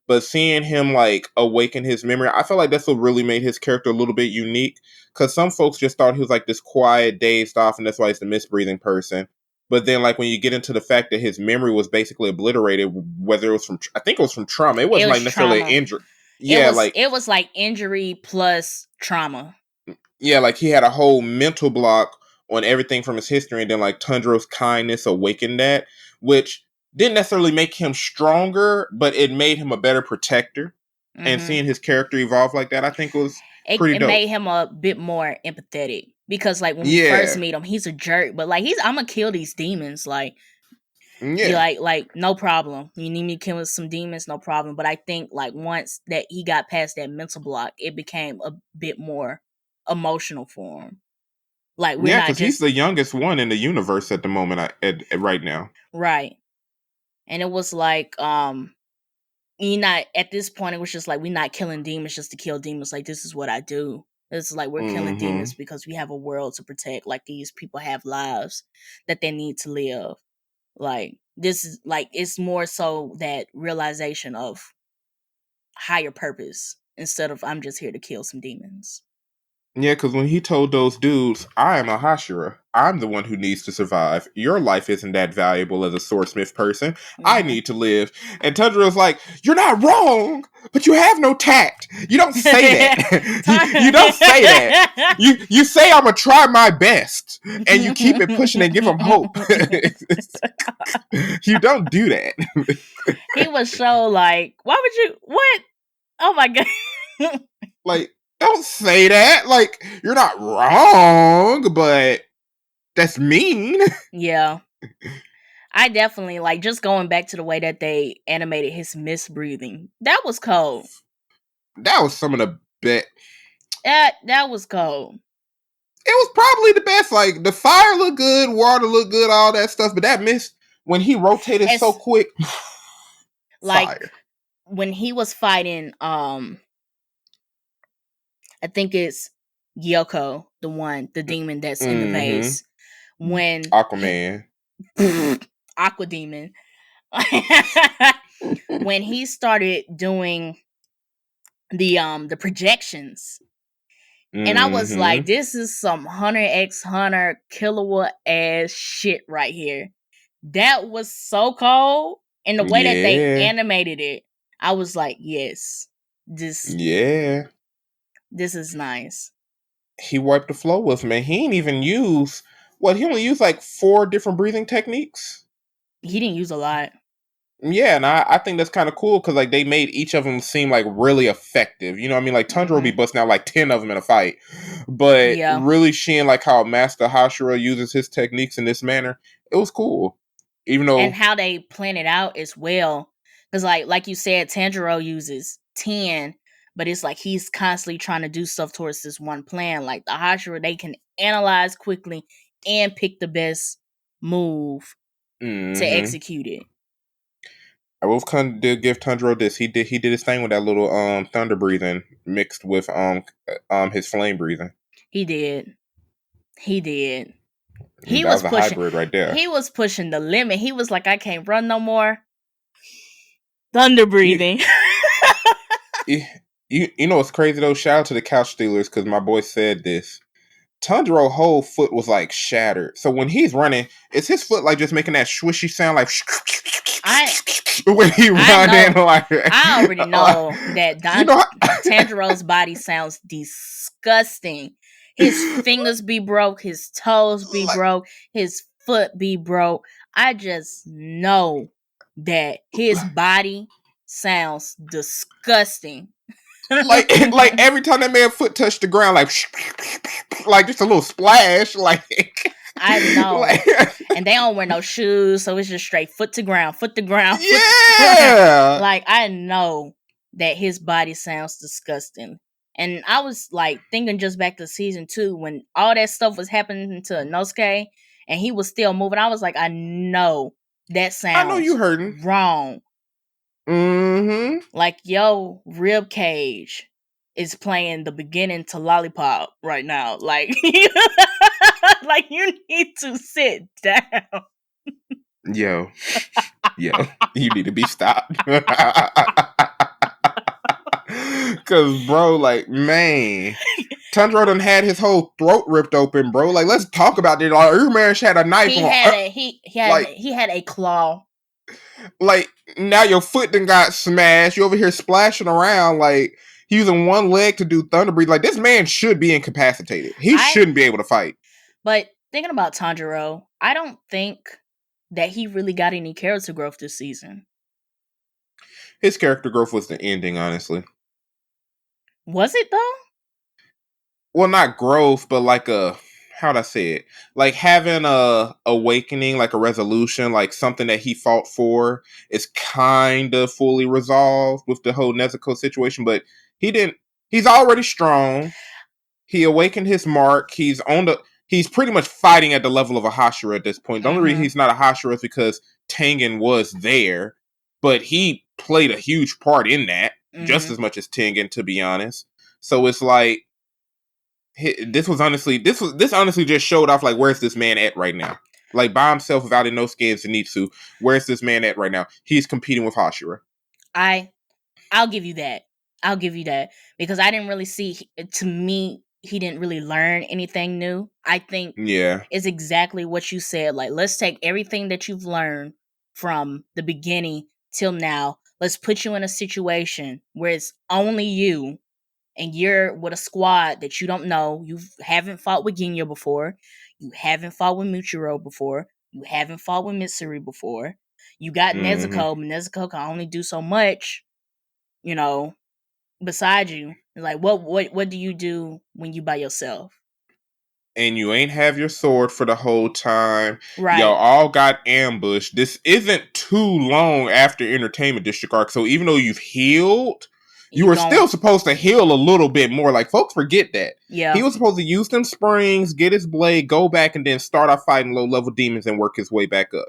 But seeing him like awaken his memory, I feel like that's what really made his character a little bit unique. Because some folks just thought he was like this quiet, dazed off, and that's why he's the misbreathing person. But then, like when you get into the fact that his memory was basically obliterated, whether it was from, I think it was from trauma. It wasn't like necessarily an injury. Yeah, it was like injury plus trauma. Yeah, like he had a whole mental block on everything from his history, and then like Tanjiro's kindness awakened that, which didn't necessarily make him stronger, but it made him a better protector. Mm-hmm. And seeing his character evolve like that, I think was pretty dope. It made him a bit more empathetic because, like, when we first meet him, he's a jerk, but like I'm gonna kill these demons, like. Yeah, like no problem. You need me to kill some demons, no problem. But I think like once that he got past that mental block, it became a bit more emotional for him. Like we're not just, he's the youngest one in the universe at the moment. Right now, right? And it was like, you not at this point. It was just like we're not killing demons just to kill demons. Like this is what I do. It's like we're killing demons because we have a world to protect. Like these people have lives that they need to live. Like this is like it's more so that realization of higher purpose instead of I'm just here to kill some demons. Yeah, because when he told those dudes, I am a Hashira. I'm the one who needs to survive. Your life isn't that valuable as a swordsmith person. I need to live. And Tanjiro's like, you're not wrong, but you have no tact. You don't say that. you don't say that. You say I'm going to try my best. And you keep it pushing and give him hope. You don't do that. He was so like, why would you, what? Oh my God. Like, don't say that. Like, you're not wrong, but that's mean. Yeah. I definitely, like, just going back to the way that they animated his misbreathing. That was cold. That was some of the best. That was cold. It was probably the best. Like, the fire looked good, water looked good, all that stuff. But that mist, when he rotated so quick. Like, fire. When he was fighting, I think it's Gyoko, the demon that's in the vase. When Aquaman. Aqua Demon. When he started doing the projections. And I was like, this is some Hunter x Hunter kilowatt ass shit right here. That was so cold. And the way that they animated it, I was like, yes. This is nice. He wiped the floor with me. He didn't even use... he only used like 4 different breathing techniques? He didn't use a lot. Yeah, and I think that's kind of cool because like they made each of them seem like really effective. You know what I mean? Like Tanjiro will be busting out like 10 of them in a fight. But really seeing like how Master Hashira uses his techniques in this manner, it was cool. Even though... And how they plan it out as well. Because like you said, Tanjiro uses 10, but it's like he's constantly trying to do stuff towards this one plan. Like the Hashira, they can analyze quickly and pick the best move to execute it. I will give Tanjiro this. He did his thing with that little thunder breathing mixed with his flame breathing. He did. That was pushing, a hybrid right there. He was pushing the limit. He was like, I can't run no more. Thunder breathing. You know what's crazy though? Shout out to the couch stealers because my boy said this. Tanjiro's whole foot was like shattered. So when he's running, is his foot like just making that swishy sound like when he running? Like I already know that Tanjiro's body sounds disgusting. His fingers be broke, his toes be broke, his foot be broke. I just know that his body sounds disgusting. like every time that man's foot touched the ground, like just a little splash, like I know. Like, and they don't wear no shoes, so it's just straight foot to ground, foot to ground. Yeah. To ground. Like, I know that his body sounds disgusting. And I was like thinking just back to season 2 when all that stuff was happening to Inosuke and he was still moving. I was like, I know that sounds I know you hurting. Wrong. Mm-hmm. Like, yo, rib cage is playing the beginning to Lollipop right now. Like, like you need to sit down. Yo, you need to be stopped. Cause bro, like, man, Tanjiro done had his whole throat ripped open, bro. Like, let's talk about this. Like, Umash had a knife. He had a claw. Like, now your foot done got smashed. You over here splashing around, like using one leg to do thunder breathe. Like, this man should be incapacitated. He shouldn't be able to fight. But thinking about Tanjiro, I don't think that he really got any character growth this season. His character growth was the ending, honestly. Was it though? Well, not growth, but like how'd I say it? Like having a awakening, like a resolution, like something that he fought for is kind of fully resolved with the whole Nezuko situation, but he's already strong. He awakened his mark. He's pretty much fighting at the level of a Hashira at this point. The only reason he's not a Hashira is because Tengen was there, but he played a huge part in that, just as much as Tengen, to be honest. So it's like, this honestly just showed off, like, where's this man at right now? Like, by himself, without Inosuke and Zenitsu, where's this man at right now? He's competing with Hashira. I'll give you that. Because I didn't really see, to me, he didn't really learn anything new. I think it's exactly what you said. Like, let's take everything that you've learned from the beginning till now. Let's put you in a situation where it's only you and you're with a squad that you don't know. You haven't fought with Genya before. You haven't fought with Muichiro before. You haven't fought with Mitsuri before. You got Nezuko, but Nezuko can only do so much, beside you. Like, what do you do when you by yourself? And you ain't have your sword for the whole time. Right. Y'all all got ambushed. This isn't too long after Entertainment District Arc, so even though you've healed, you were still supposed to heal a little bit more. Like, folks forget that. Yeah. He was supposed to use them springs, get his blade, go back, and then start off fighting low-level demons and work his way back up.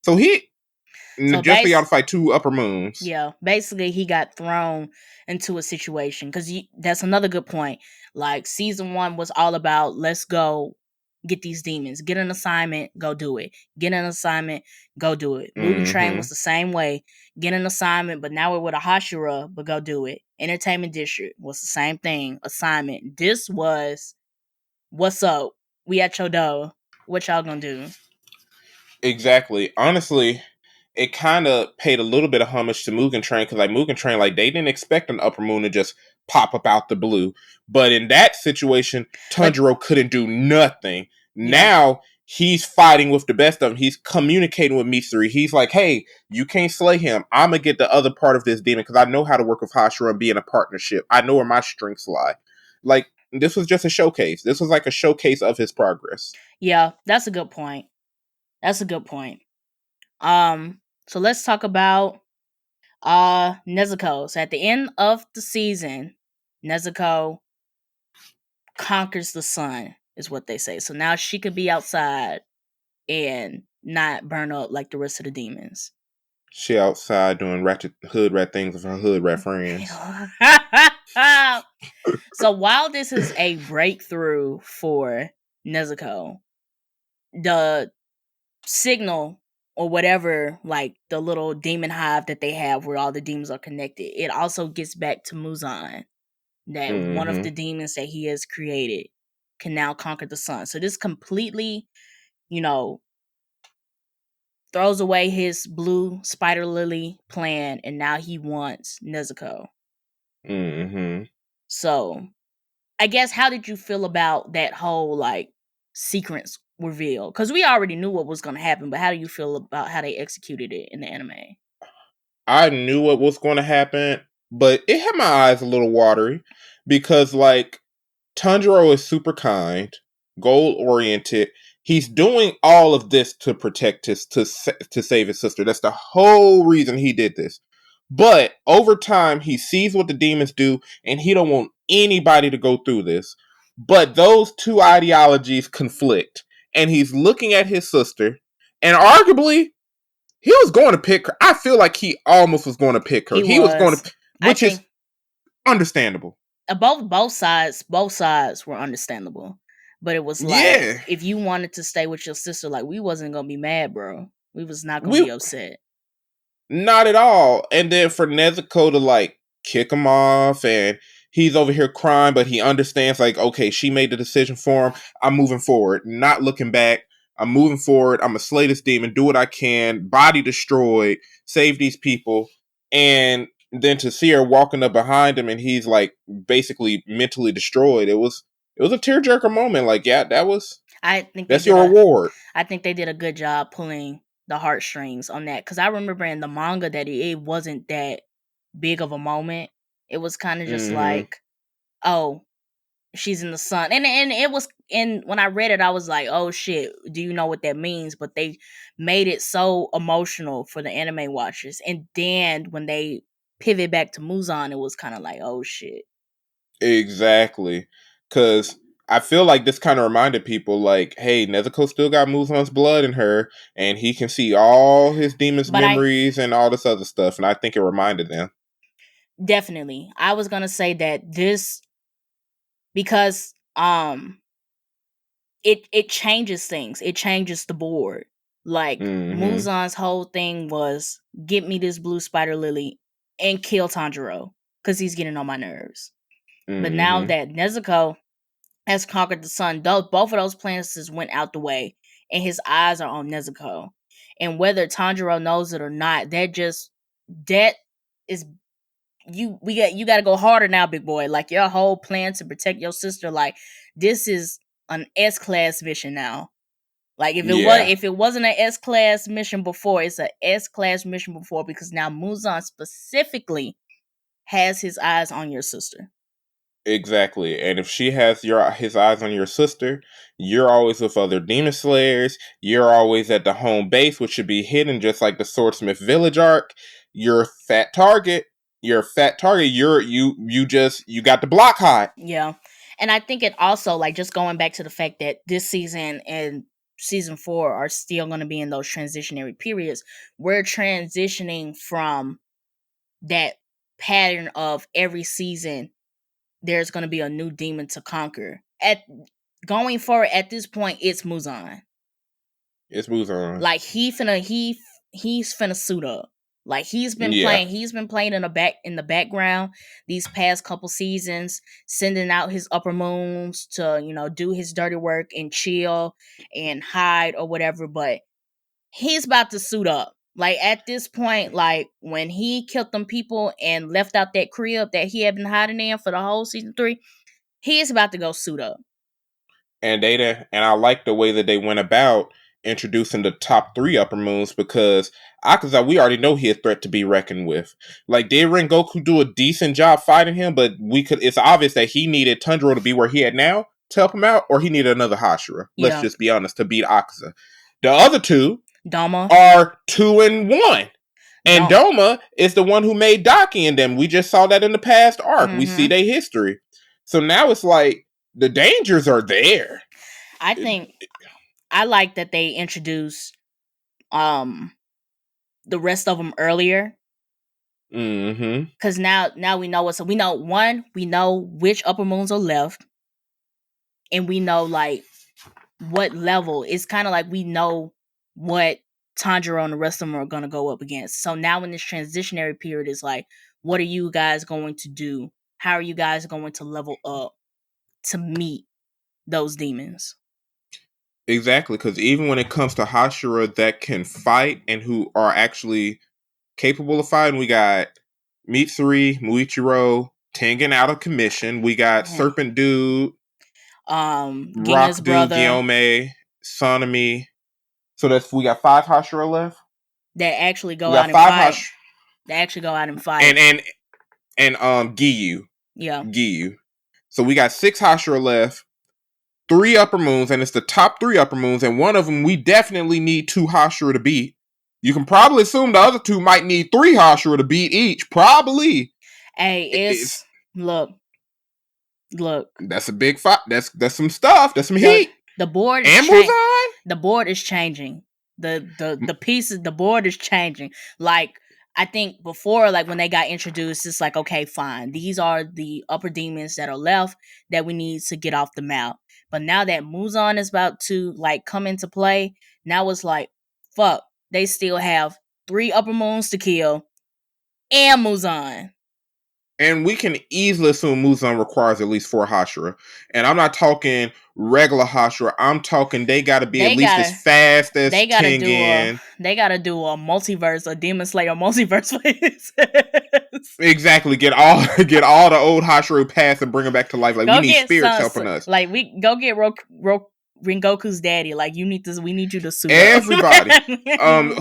So just be able to fight 2 upper moons. Yeah, basically he got thrown into a situation. Because that's another good point. Like, season 1 was all about, let's go get these demons. Get an assignment, go do it. Get an assignment, go do it. Mugen Train was the same way. Get an assignment, but now we're with a Hashira, but go do it. Entertainment District was the same thing. Assignment. This was, what's up? We at your door. What y'all gonna do? Exactly. Honestly, it kind of paid a little bit of homage to Mugen Train, because like Mugen Train, like, they didn't expect an upper moon to just pop up out the blue. But in that situation, Tanjiro couldn't do nothing. Yeah. Now he's fighting with the best of them. He's communicating with Mitsuri. He's like, hey, you can't slay him. I'm going to get the other part of this demon, because I know how to work with Hashira and be in a partnership. I know where my strengths lie. Like, this was just a showcase. This was like a showcase of his progress. Yeah, that's a good point. So let's talk about Nezuko. So at the end of the season, Nezuko conquers the sun, is what they say. So now she could be outside and not burn up like the rest of the demons. She outside doing hood rat things with her hood rat friends. So while this is a breakthrough for Nezuko, the signal or whatever, like the little demon hive that they have where all the demons are connected, it also gets back to Muzan, that one of the demons that he has created can now conquer the sun. So this completely, you know, throws away his blue spider lily plan, and now he wants Nezuko. Mm-hmm. So I guess, how did you feel about that whole like sequence reveal? Because we already knew what was going to happen, but how do you feel about how they executed it in the anime? I knew what was going to happen, but it had my eyes a little watery because, like, Tanjiro is super kind, goal oriented. He's doing all of this to protect to save his sister. That's the whole reason he did this. But over time, he sees what the demons do, and he don't want anybody to go through this. But those two ideologies conflict, and he's looking at his sister, and arguably, he was going to pick her. I feel like he almost was going to pick her. He was going to, which is understandable. Both sides were understandable, but it was like, if you wanted to stay with your sister, like, we wasn't gonna be mad, bro. We was not gonna be upset. Not at all. And then for Nezuko to like kick him off, and he's over here crying, but he understands, like, okay, she made the decision for him. I'm moving forward, not looking back. I'm moving forward. I'm gonna slay this demon, do what I can, body destroyed, save these people. And then to see her walking up behind him, and he's like basically mentally destroyed. It was a tearjerker moment. Like, yeah, that's your reward. I think they did a good job pulling the heartstrings on that, because I remember in the manga that it wasn't that big of a moment. It was kind of just like, oh, she's in the sun, and it was, and when I read it, I was like, oh shit, do you know what that means? But they made it so emotional for the anime watchers, and then when they pivot back to Muzan, it was kind of like, oh shit. Exactly, because I feel like this kind of reminded people, like, hey, Nezuko still got Muzan's blood in her, and he can see all his demons' memories and all this other stuff, and I think it reminded them. Definitely. I was gonna say that this, because it changes things. It changes the board. Like, Muzan's whole thing was, get me this blue spider lily and kill Tanjiro, because he's getting on my nerves. But now that Nezuko has conquered the sun, both of those plans just went out the way, and his eyes are on Nezuko. And whether Tanjiro knows it or not, that is, you got to go harder now, big boy. Like, your whole plan to protect your sister, like, this is an S-class mission now. Like, if it wasn't an S-class mission before, it's an S-class mission before, because now Muzan specifically has his eyes on your sister. Exactly. And if she has his eyes on your sister, you're always with other demon slayers. You're always at the home base, which should be hidden, just like the Swordsmith Village Arc. You're a fat target. You got the block hot. Yeah. And I think it also, like, just going back to the fact that this season and season 4 are still going to be in those transitionary periods. We're transitioning from that pattern of every season there's going to be a new demon to conquer. Going forward, at this point, it's Muzan. It's Muzan. Like, he's finna suit up. Like, he's been playing in the background these past couple seasons, sending out his upper moons to, do his dirty work and chill and hide or whatever, but he's about to suit up. Like, at this point, like, when he killed them people and left out that crib that he had been hiding in for the whole season 3, he is about to go suit up. And I like the way that they went about introducing the top 3 upper moons, because Akaza, we already know he a threat to be reckoned with. Like, did Rengoku do a decent job fighting him? But it's obvious that he needed Tanjiro to be where he at now to help him out, or he needed another Hashira. Let's just be honest, to beat Akaza. The other 2 Doma are 2 and 1. And Doma is the one who made Daki and them. We just saw that in the past arc. We see their history. So now it's like, the dangers are there. I think I like that they introduced the rest of them earlier. Because now we know we know which upper moons are left, and we know, like, what level. It's kind of like we know what Tanjiro and the rest of them are going to go up against. So now in this transitionary period, is like, what are you guys going to do? How are you guys going to level up to meet those demons. Exactly, because even when it comes to Hashira that can fight and who are actually capable of fighting, we got Mitsuri, Muichiro, Tengen out of commission. We got Serpent Dude, Genya's Rock Dude, brother, Gyome, Sonami. So we got 5 Hashira left. That actually go out and fight. They actually go out and fight. And Giyu. Yeah. Giyu. So we got 6 Hashira left. 3 upper moons, and it's the top 3 upper moons, and one of them we definitely need 2 Hashira to beat. You can probably assume the other 2 might need 3 Hashira to beat each. Probably. Hey, look. That's a big fight. That's some stuff. That's some heat. The board and Muzan. The board is changing. The pieces. The board is changing. Like, I think before, like when they got introduced, it's like, okay, fine. These are the upper demons that are left that we need to get off the map. But now that Muzan is about to like come into play, now it's like, fuck. They still have 3 upper moons to kill and Muzan. And we can easily assume Muzan requires at least 4 Hashira. And I'm not talking regular Hashira. I'm talking they gotta be at least as fast as Tengen. They gotta do a multiverse, a Demon Slayer multiverse. Exactly. Get all the old Hashira past and bring them back to life. Like, we need spirits helping us. Like, we go get Rengoku's daddy. Like, we need you to sue everybody.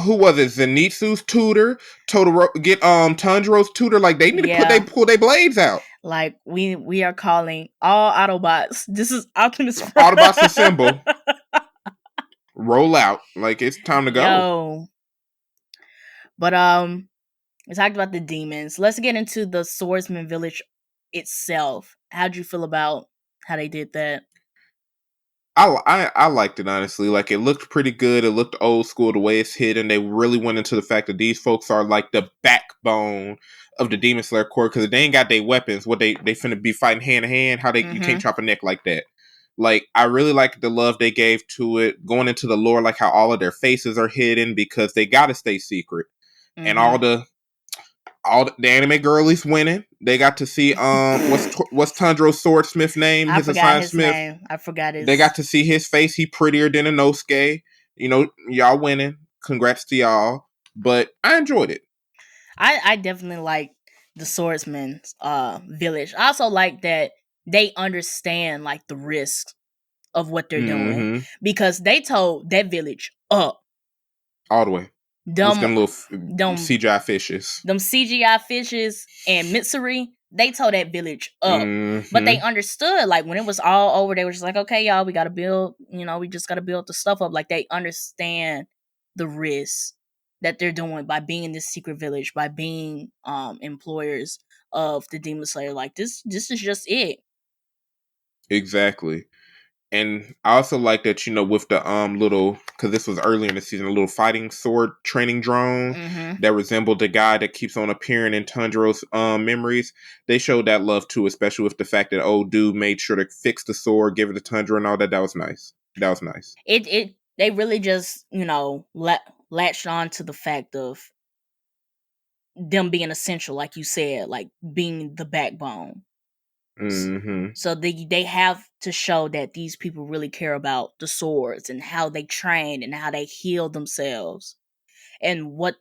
Who was it? Zenitsu's tutor, Totoro, get Tanjiro's tutor. Like, they need to pull their blades out. Like, we are calling all Autobots. This is Optimus Prime. Autobots assemble. Roll out. Like, it's time to go. Yo. But we talked about the demons. Let's get into the Swordsmith Village itself. How'd you feel about how they did that? I liked it, honestly. Like, it looked pretty good. It looked old school the way it's hidden. They really went into the fact that these folks are like the backbone of the Demon Slayer Corps, because they ain't got their weapons. What they finna be fighting hand to hand? How you can't chop a neck like that? Like, I really like the love they gave to it. Going into the lore, like how all of their faces are hidden because they gotta stay secret. And all the anime girlies winning. They got to see what's Tanjiro's swordsmith name? I forgot his name. I forgot his. They got to see his face. He prettier than Inosuke. You know, y'all winning. Congrats to y'all. But I enjoyed it. I definitely like the Swordsman's village. I also like that they understand like the risks of what they're doing, because they told that village up all the way. Them CGI fishes. Them CGI fishes and Mitsuri, they told that village up. But they understood, like, when it was all over, they were just like, okay, y'all, we gotta build, we just gotta build the stuff up. Like, they understand the risks that they're doing by being in this secret village, by being employers of the Demon Slayer. Like, this is just it. Exactly. And I also like that, with the little, because this was earlier in the season, a little fighting sword training drone that resembled the guy that keeps on appearing in Tanjiro's memories. They showed that love too, especially with the fact that old dude made sure to fix the sword, give it to Tanjiro and all that. That was nice. They really just, latched on to the fact of them being essential, like you said, like being the backbone. So they have to show that these people really care about the swords and how they train and how they heal themselves, and what,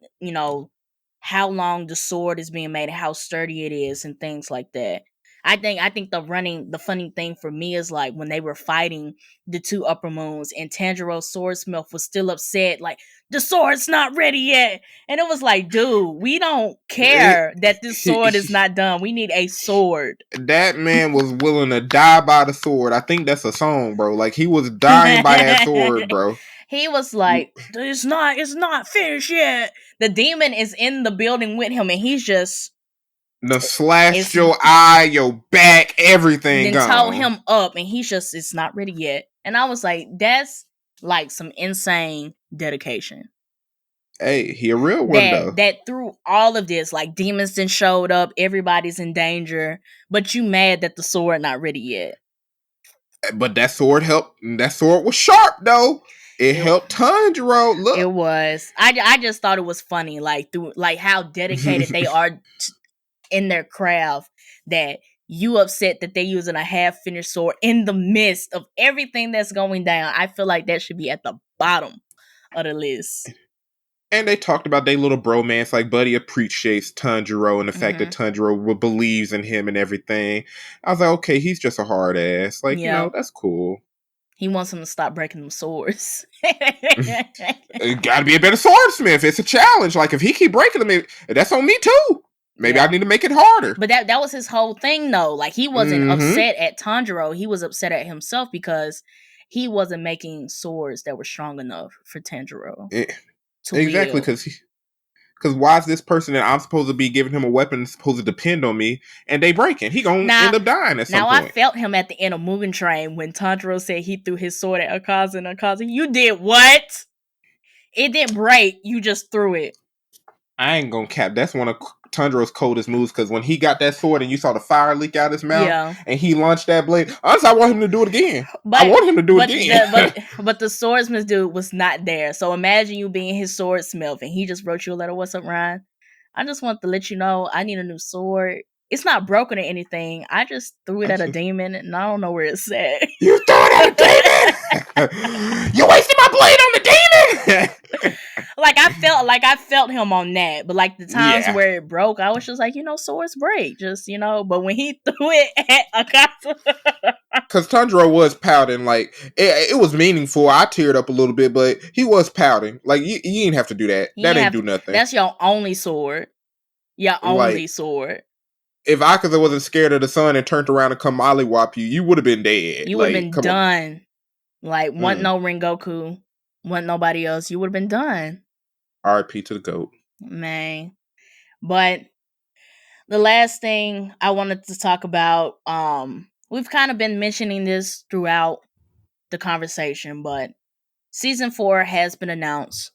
how long the sword is being made, how sturdy it is, and things like that. I think the funny thing for me is, like, when they were fighting the 2 upper moons and Tanjiro's swordsmith was still upset, like, the sword's not ready yet. And it was like, dude, we don't care that this sword is not done. We need a sword. That man was willing to die by the sword. I think that's a song, bro. Like, he was dying by that sword, bro. He was like, it's not finished yet. The demon is in the building with him, and he's just slashed your eye, your back, everything. Then told him up, and he's just, it's not ready yet. And I was like, that's like some insane dedication. Hey, he a real one though. That through all of this, like, demons then showed up, everybody's in danger, but you mad that the sword not ready yet. But that sword helped. That sword was sharp though. It helped Tanjiro. Look, it was. I just thought it was funny, like, through, like, how dedicated they are in their craft, that you upset that they're using a half-finished sword in the midst of everything that's going down. I feel like that should be at the bottom of the list. And they talked about their little bromance, like Buddy appreciates Tanjiro and the fact that Tanjiro believes in him and everything. I was like, okay, he's just a hard ass. Like, that's cool. He wants him to stop breaking them swords. It gotta be a better swordsmith. It's a challenge. Like, if he keep breaking them, that's on me too. Maybe I need to make it harder. But that was his whole thing, though. Like, he wasn't upset at Tanjiro. He was upset at himself because he wasn't making swords that were strong enough for Tanjiro. Exactly, because why is this person that I'm supposed to be giving him a weapon supposed to depend on me, and they breaking? He gonna end up dying at some point. I felt him at the end of Mugen Train when Tanjiro said he threw his sword at Akaza, and Akaza, you did what? It didn't break. You just threw it. I ain't gonna cap. That's one of Tanjiro's coldest moves, because when he got that sword and you saw the fire leak out his mouth and he launched that blade, honestly, I want him to do it again. I want him to do it again. But the swordsmith dude was not there. So imagine you being his swordsmith and he just wrote you a letter. What's up, Ryan? I just want to let you know I need a new sword. It's not broken or anything. I just threw it at a demon and I don't know where it's at. You threw it at a demon? You wasted my blade on the demon? I felt him on that, but like the times where it broke, I was just like, swords break, just but when he threw it at Akaza, because Tanjiro was pouting, like it was meaningful. I teared up a little bit, but he was pouting. Like you didn't have to do that. That ain't do nothing. That's your only sword. Your only sword. If Akaza wasn't scared of the sun and turned around and come mollywop you, you would have been dead. You would have been done. Like, wasn't no Rengoku, wasn't nobody else. You would have been done. R.I.P. to the GOAT. Man. But the last thing I wanted to talk about, we've kind of been mentioning this throughout the conversation, but Season 4 has been announced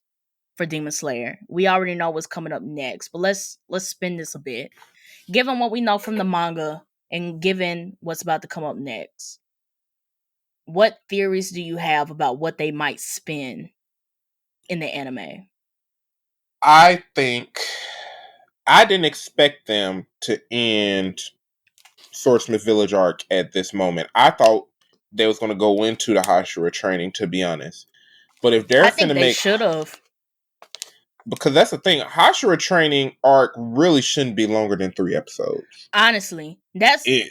for Demon Slayer. We already know what's coming up next, but let's spin this a bit. Given what we know from the manga and given what's about to come up next, what theories do you have about what they might spin in the anime? I think I didn't expect them to end Swordsmith Village Arc at this moment. I thought they was going to go into the Hashira training, to be honest. But if they're finna they should have. Because that's the thing, Hashira training arc really shouldn't be longer than 3 episodes. Honestly, that's it.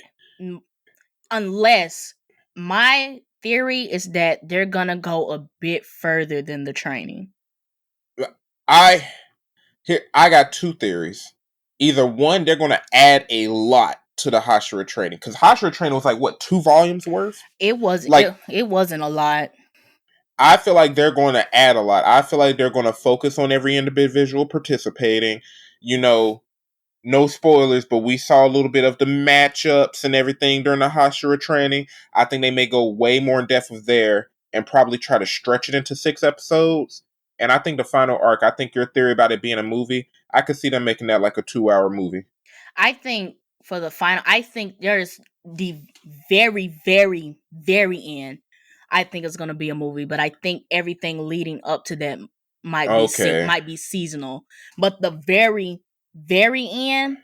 Unless my theory is that they're gonna go a bit further than the training. I got 2 theories. Either one, they're gonna add a lot to the Hashira training, because Hashira training was like what, 2 volumes worth? It was like it wasn't a lot. I feel like they're going to add a lot. I feel like they're going to focus on every individual participating. No spoilers, but we saw a little bit of the matchups and everything during the Hashira training. I think they may go way more in depth with there and probably try to stretch it into 6 episodes. And I think the final arc, I think your theory about it being a movie, I could see them making that like a 2-hour movie. I think for the final, I think there's the very, very, very end. I think it's going to be a movie, but I think everything leading up to that might be seasonal. But the very, very end,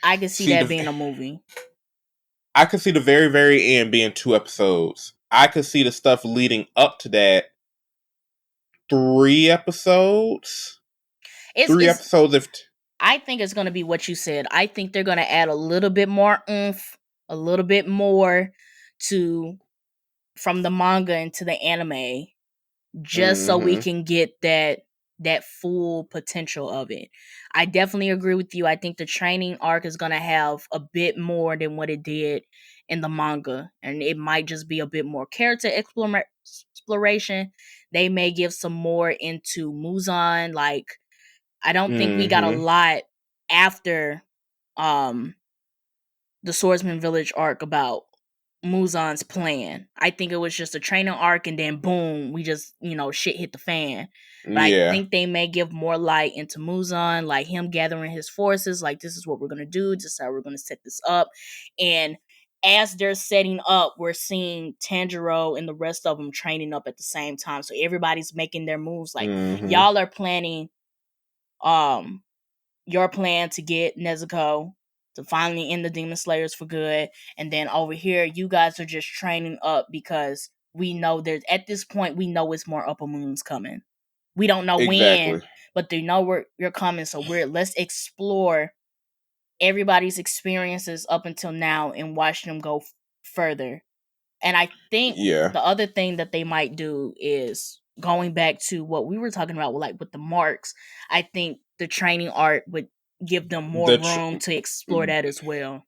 I can see that being a movie. I could see the very, very end being 2 episodes. I could see the stuff leading up to that 3 episodes. 3 episodes if... I think it's going to be what you said. I think they're going to add a little bit more oomph, a little bit more from the manga into the anime, just so we can get that full potential of it. I definitely agree with you. I think the training arc is going to have a bit more than what it did in the manga, and it might just be a bit more character exploration. They may give some more into Muzan. Like, I don't think we got a lot after the Swordsmith Village arc about Muzan's plan. I think it was just a training arc, and then boom, we just, shit hit the fan. But I think they may give more light into Muzan, like him gathering his forces, like this is what we're going to do, this is how we're going to set this up. And as they're setting up, we're seeing Tanjiro and the rest of them training up at the same time. So everybody's making their moves. Like, y'all are planning your plan to get Nezuko to finally end the Demon Slayers for good. And then over here, you guys are just training up because we know there's, at this point, we know it's more upper moons coming. We don't know when, but they know you're coming. So let's explore everybody's experiences up until now and watch them go further. And I think the other thing that they might do is going back to what we were talking about, like with the marks. I think the training art would give them more room to explore that as well.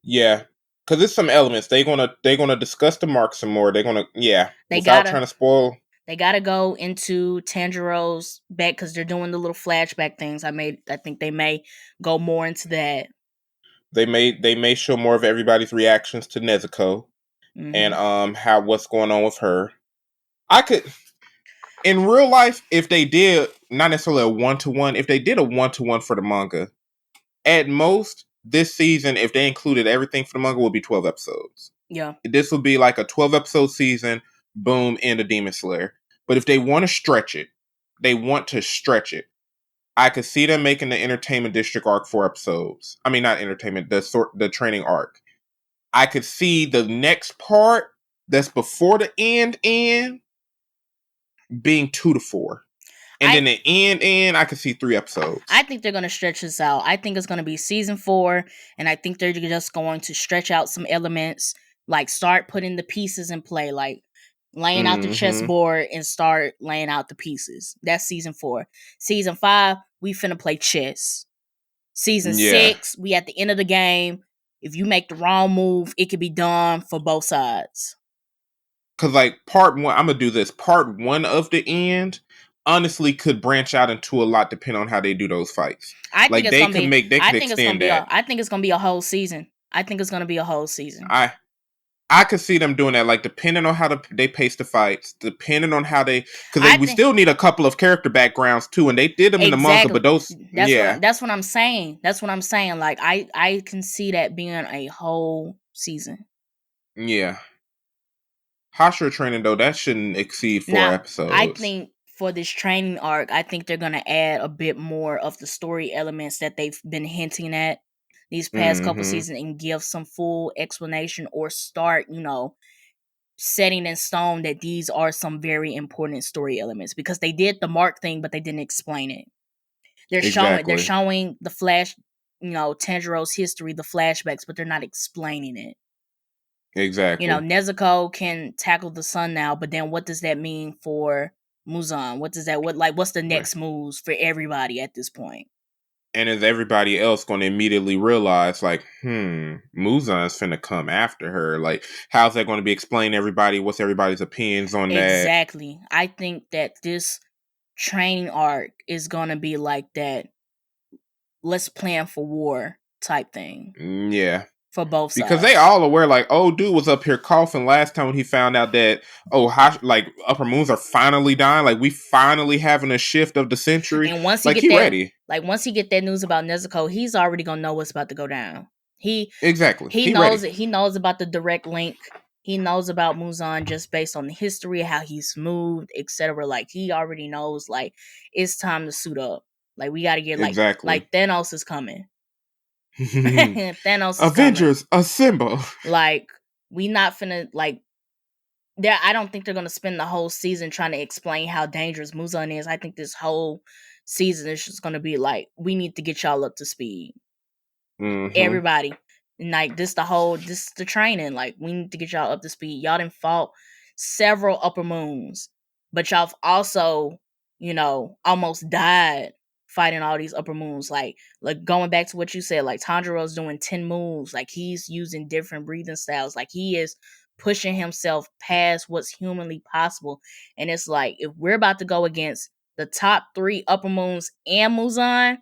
Yeah, because there's some elements they're gonna discuss the marks some more. They're gonna without trying to spoil. They gotta go into Tanjiro's back because they're doing the little flashback things. I think they may go more into that. They may show more of everybody's reactions to Nezuko, and what's going on with her. I could, in real life, if they did not necessarily a 1-to-1, if they did a 1-to-1 for the manga, at most this season, if they included everything for the manga, would be 12 episodes. Yeah, this would be like a 12-episode season. Boom, end of Demon Slayer. But if they want to stretch it, I could see them making the Entertainment District arc 4 episodes. I mean, not entertainment, the training arc. I could see the next part that's before the end being 2 to 4. And then the end, I could see 3 episodes. I think they're going to stretch this out. I think it's going to be season 4, and I think they're just going to stretch out some elements, like start putting the pieces in play, like laying out the chessboard and start laying out the pieces. That's season 4. Season 5, we finna play chess. Season 6, we at the end of the game. If you make the wrong move, it could be done for both sides. Because, like, part 1, I'm going to do this. Part 1 of the end, honestly, could branch out into a lot depending on how they do those fights. I think it's extend that. I think it's going to be a whole season. I could see them doing that, like, depending on how they pace the fights, depending on how because we still need a couple of character backgrounds too, and they did them in the manga, but that's what I'm saying. Like, I can see that being a whole season. Yeah. Hashira training, though, that shouldn't exceed 4 episodes. I think for this training arc, I think they're gonna add a bit more of the story elements that they've been hinting at these past couple seasons and give some full explanation or start, setting in stone that these are some very important story elements, because they did the mark thing, but they didn't explain it. They're showing the flash, Tanjiro's history, the flashbacks, but they're not explaining it. Exactly. Nezuko can tackle the sun now, but then what does that mean for Muzan? What's the next moves for everybody at this point? And is everybody else going to immediately realize, like, Muzan's finna come after her? Like, how's that going to be explained to everybody? What's everybody's opinions on that? Exactly. I think that this training arc is going to be like that, let's plan for war type thing. Yeah. For both sides. Because they all aware, like, dude was up here coughing last time when he found out that, upper moons are finally dying. Like, we finally having a shift of the century. And once he ready. Like, once he get that news about Nezuko, he's already gonna know what's about to go down. He knows it. He knows about the direct link. He knows about Muzan just based on the history, how he's moved, etc. Like, he already knows, like, it's time to suit up. Like, we gotta get, like Thanos is coming. Thanos is Avengers assemble. Like, we not finna, like, there. I don't think they're gonna spend the whole season trying to explain how dangerous Muzan is. I think this whole season is just gonna be like, we need to get y'all up to speed. Everybody, like, this the training. Like, we need to get y'all up to speed. Y'all done fought several upper moons, but y'all have also, almost died fighting all these upper moons. Like going back to what you said, like, Tanjiro's doing 10 moves. Like, he's using different breathing styles. Like, he is pushing himself past what's humanly possible. And it's like, if we're about to go against the top 3 upper moons and Muzan,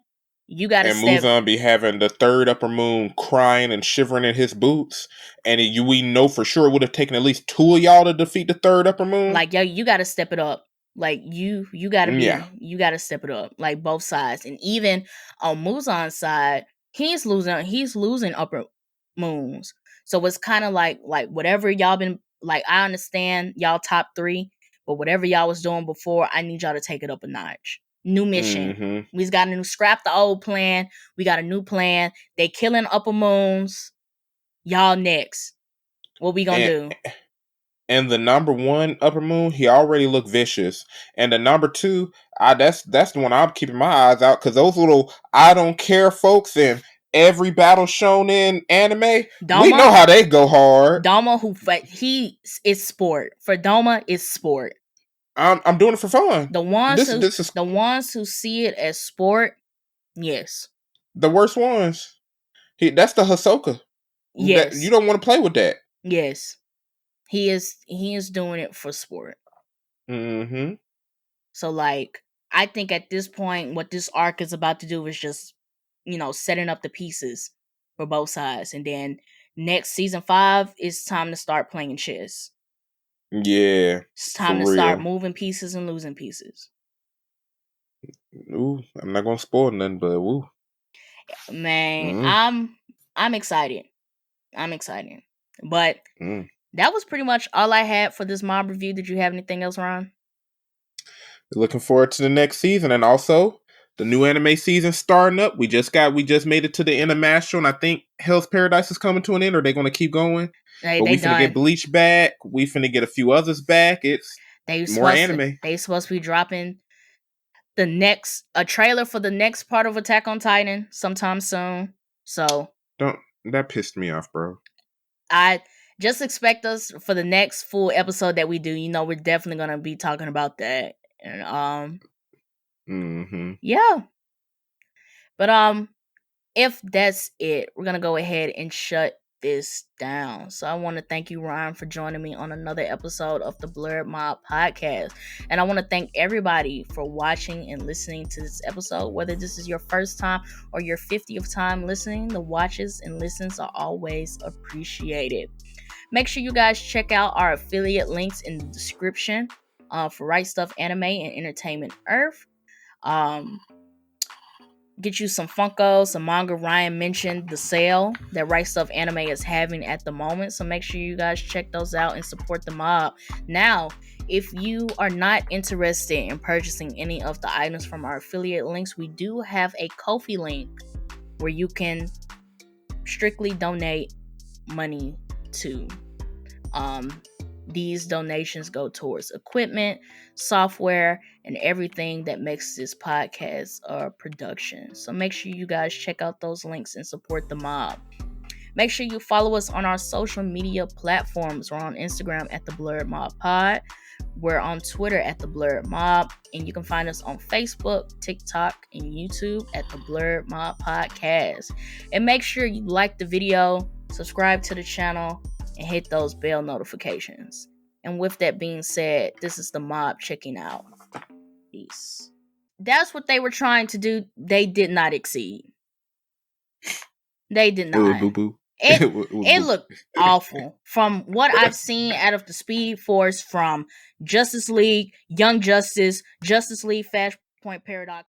you gotta Muzan be having the 3rd upper moon crying and shivering in his boots, and we know for sure it would have taken at least 2 of y'all to defeat the 3rd upper moon. Like, yo, you gotta step it up. Like, you gotta you gotta step it up. Like, both sides. And even on Muzan's side, he's losing upper moons. So it's kind of like whatever y'all been, like, I understand y'all top 3, but whatever y'all was doing before, I need y'all to take it up a notch. new mission. We got a new scrap the old plan. We got a new plan. They killing upper moons. Y'all next. What we gonna do? And the number 1 upper moon, he already looked vicious. And the number 2, that's the one I'm keeping my eyes out, because those little I don't care folks in every battle shown in anime, Doma, we know how they go hard. Doma, he is sport. For Doma, it's sport. I'm doing it for fun. The ones who see it as sport, yes. The worst ones. That's the Hisoka. Yes. You don't want to play with that. Yes. He is doing it for sport. So like, I think at this point, what this arc is about to do is just, setting up the pieces for both sides. And then next season 5, it's time to start playing chess. Yeah. It's time to start moving pieces and losing pieces. Ooh, I'm not gonna spoil nothing, but woo. Man, I'm excited. But that was pretty much all I had for this mob review. Did you have anything else, Ron? Looking forward to the next season, and also the new anime season starting up. We just made it to the end of Master, and I think Hell's Paradise is coming to an end. Or they gonna keep going? But we finna get Bleach back. We finna get a few others back. It's more anime. They supposed to be dropping a trailer for the next part of Attack on Titan sometime soon. So that pissed me off, bro. I just expect us for the next full episode that we do. We're definitely gonna be talking about that. And yeah. But if that's it, we're gonna go ahead and shut this down. So I want to thank you, Ryan, for joining me on another episode of the Blerd Mob podcast. And I want to thank everybody for watching and listening to this episode. Whether this is your first time or your 50th time listening, the watches and listens are always appreciated. Make sure you guys check out our affiliate links in the description for Right Stuff Anime and Entertainment Earth. Get you some Funko, some manga. Ryan mentioned the sale that Right Stuff Anime is having at the moment, so make sure you guys check those out and support the mob. Now, if you are not interested in purchasing any of the items from our affiliate links, we do have a Ko-fi link where you can strictly donate money to. These donations go towards equipment, software, and everything that makes this podcast a production. So make sure you guys check out those links and support the mob. Make sure you follow us on our social media platforms. We're on Instagram at the Blerd Mob Pod. We're on Twitter at the Blerd Mob. And you can find us on Facebook, TikTok, and YouTube at the Blerd Mob Podcast. And make sure you like the video, subscribe to the channel, and hit those bell notifications. And with that being said, this is the mob checking out. Peace. That's what they were trying to do. They did not exceed. They did not. It looked awful. From what I've seen out of the Speed Force, from Justice League, Young Justice, Justice League, Flashpoint Paradox.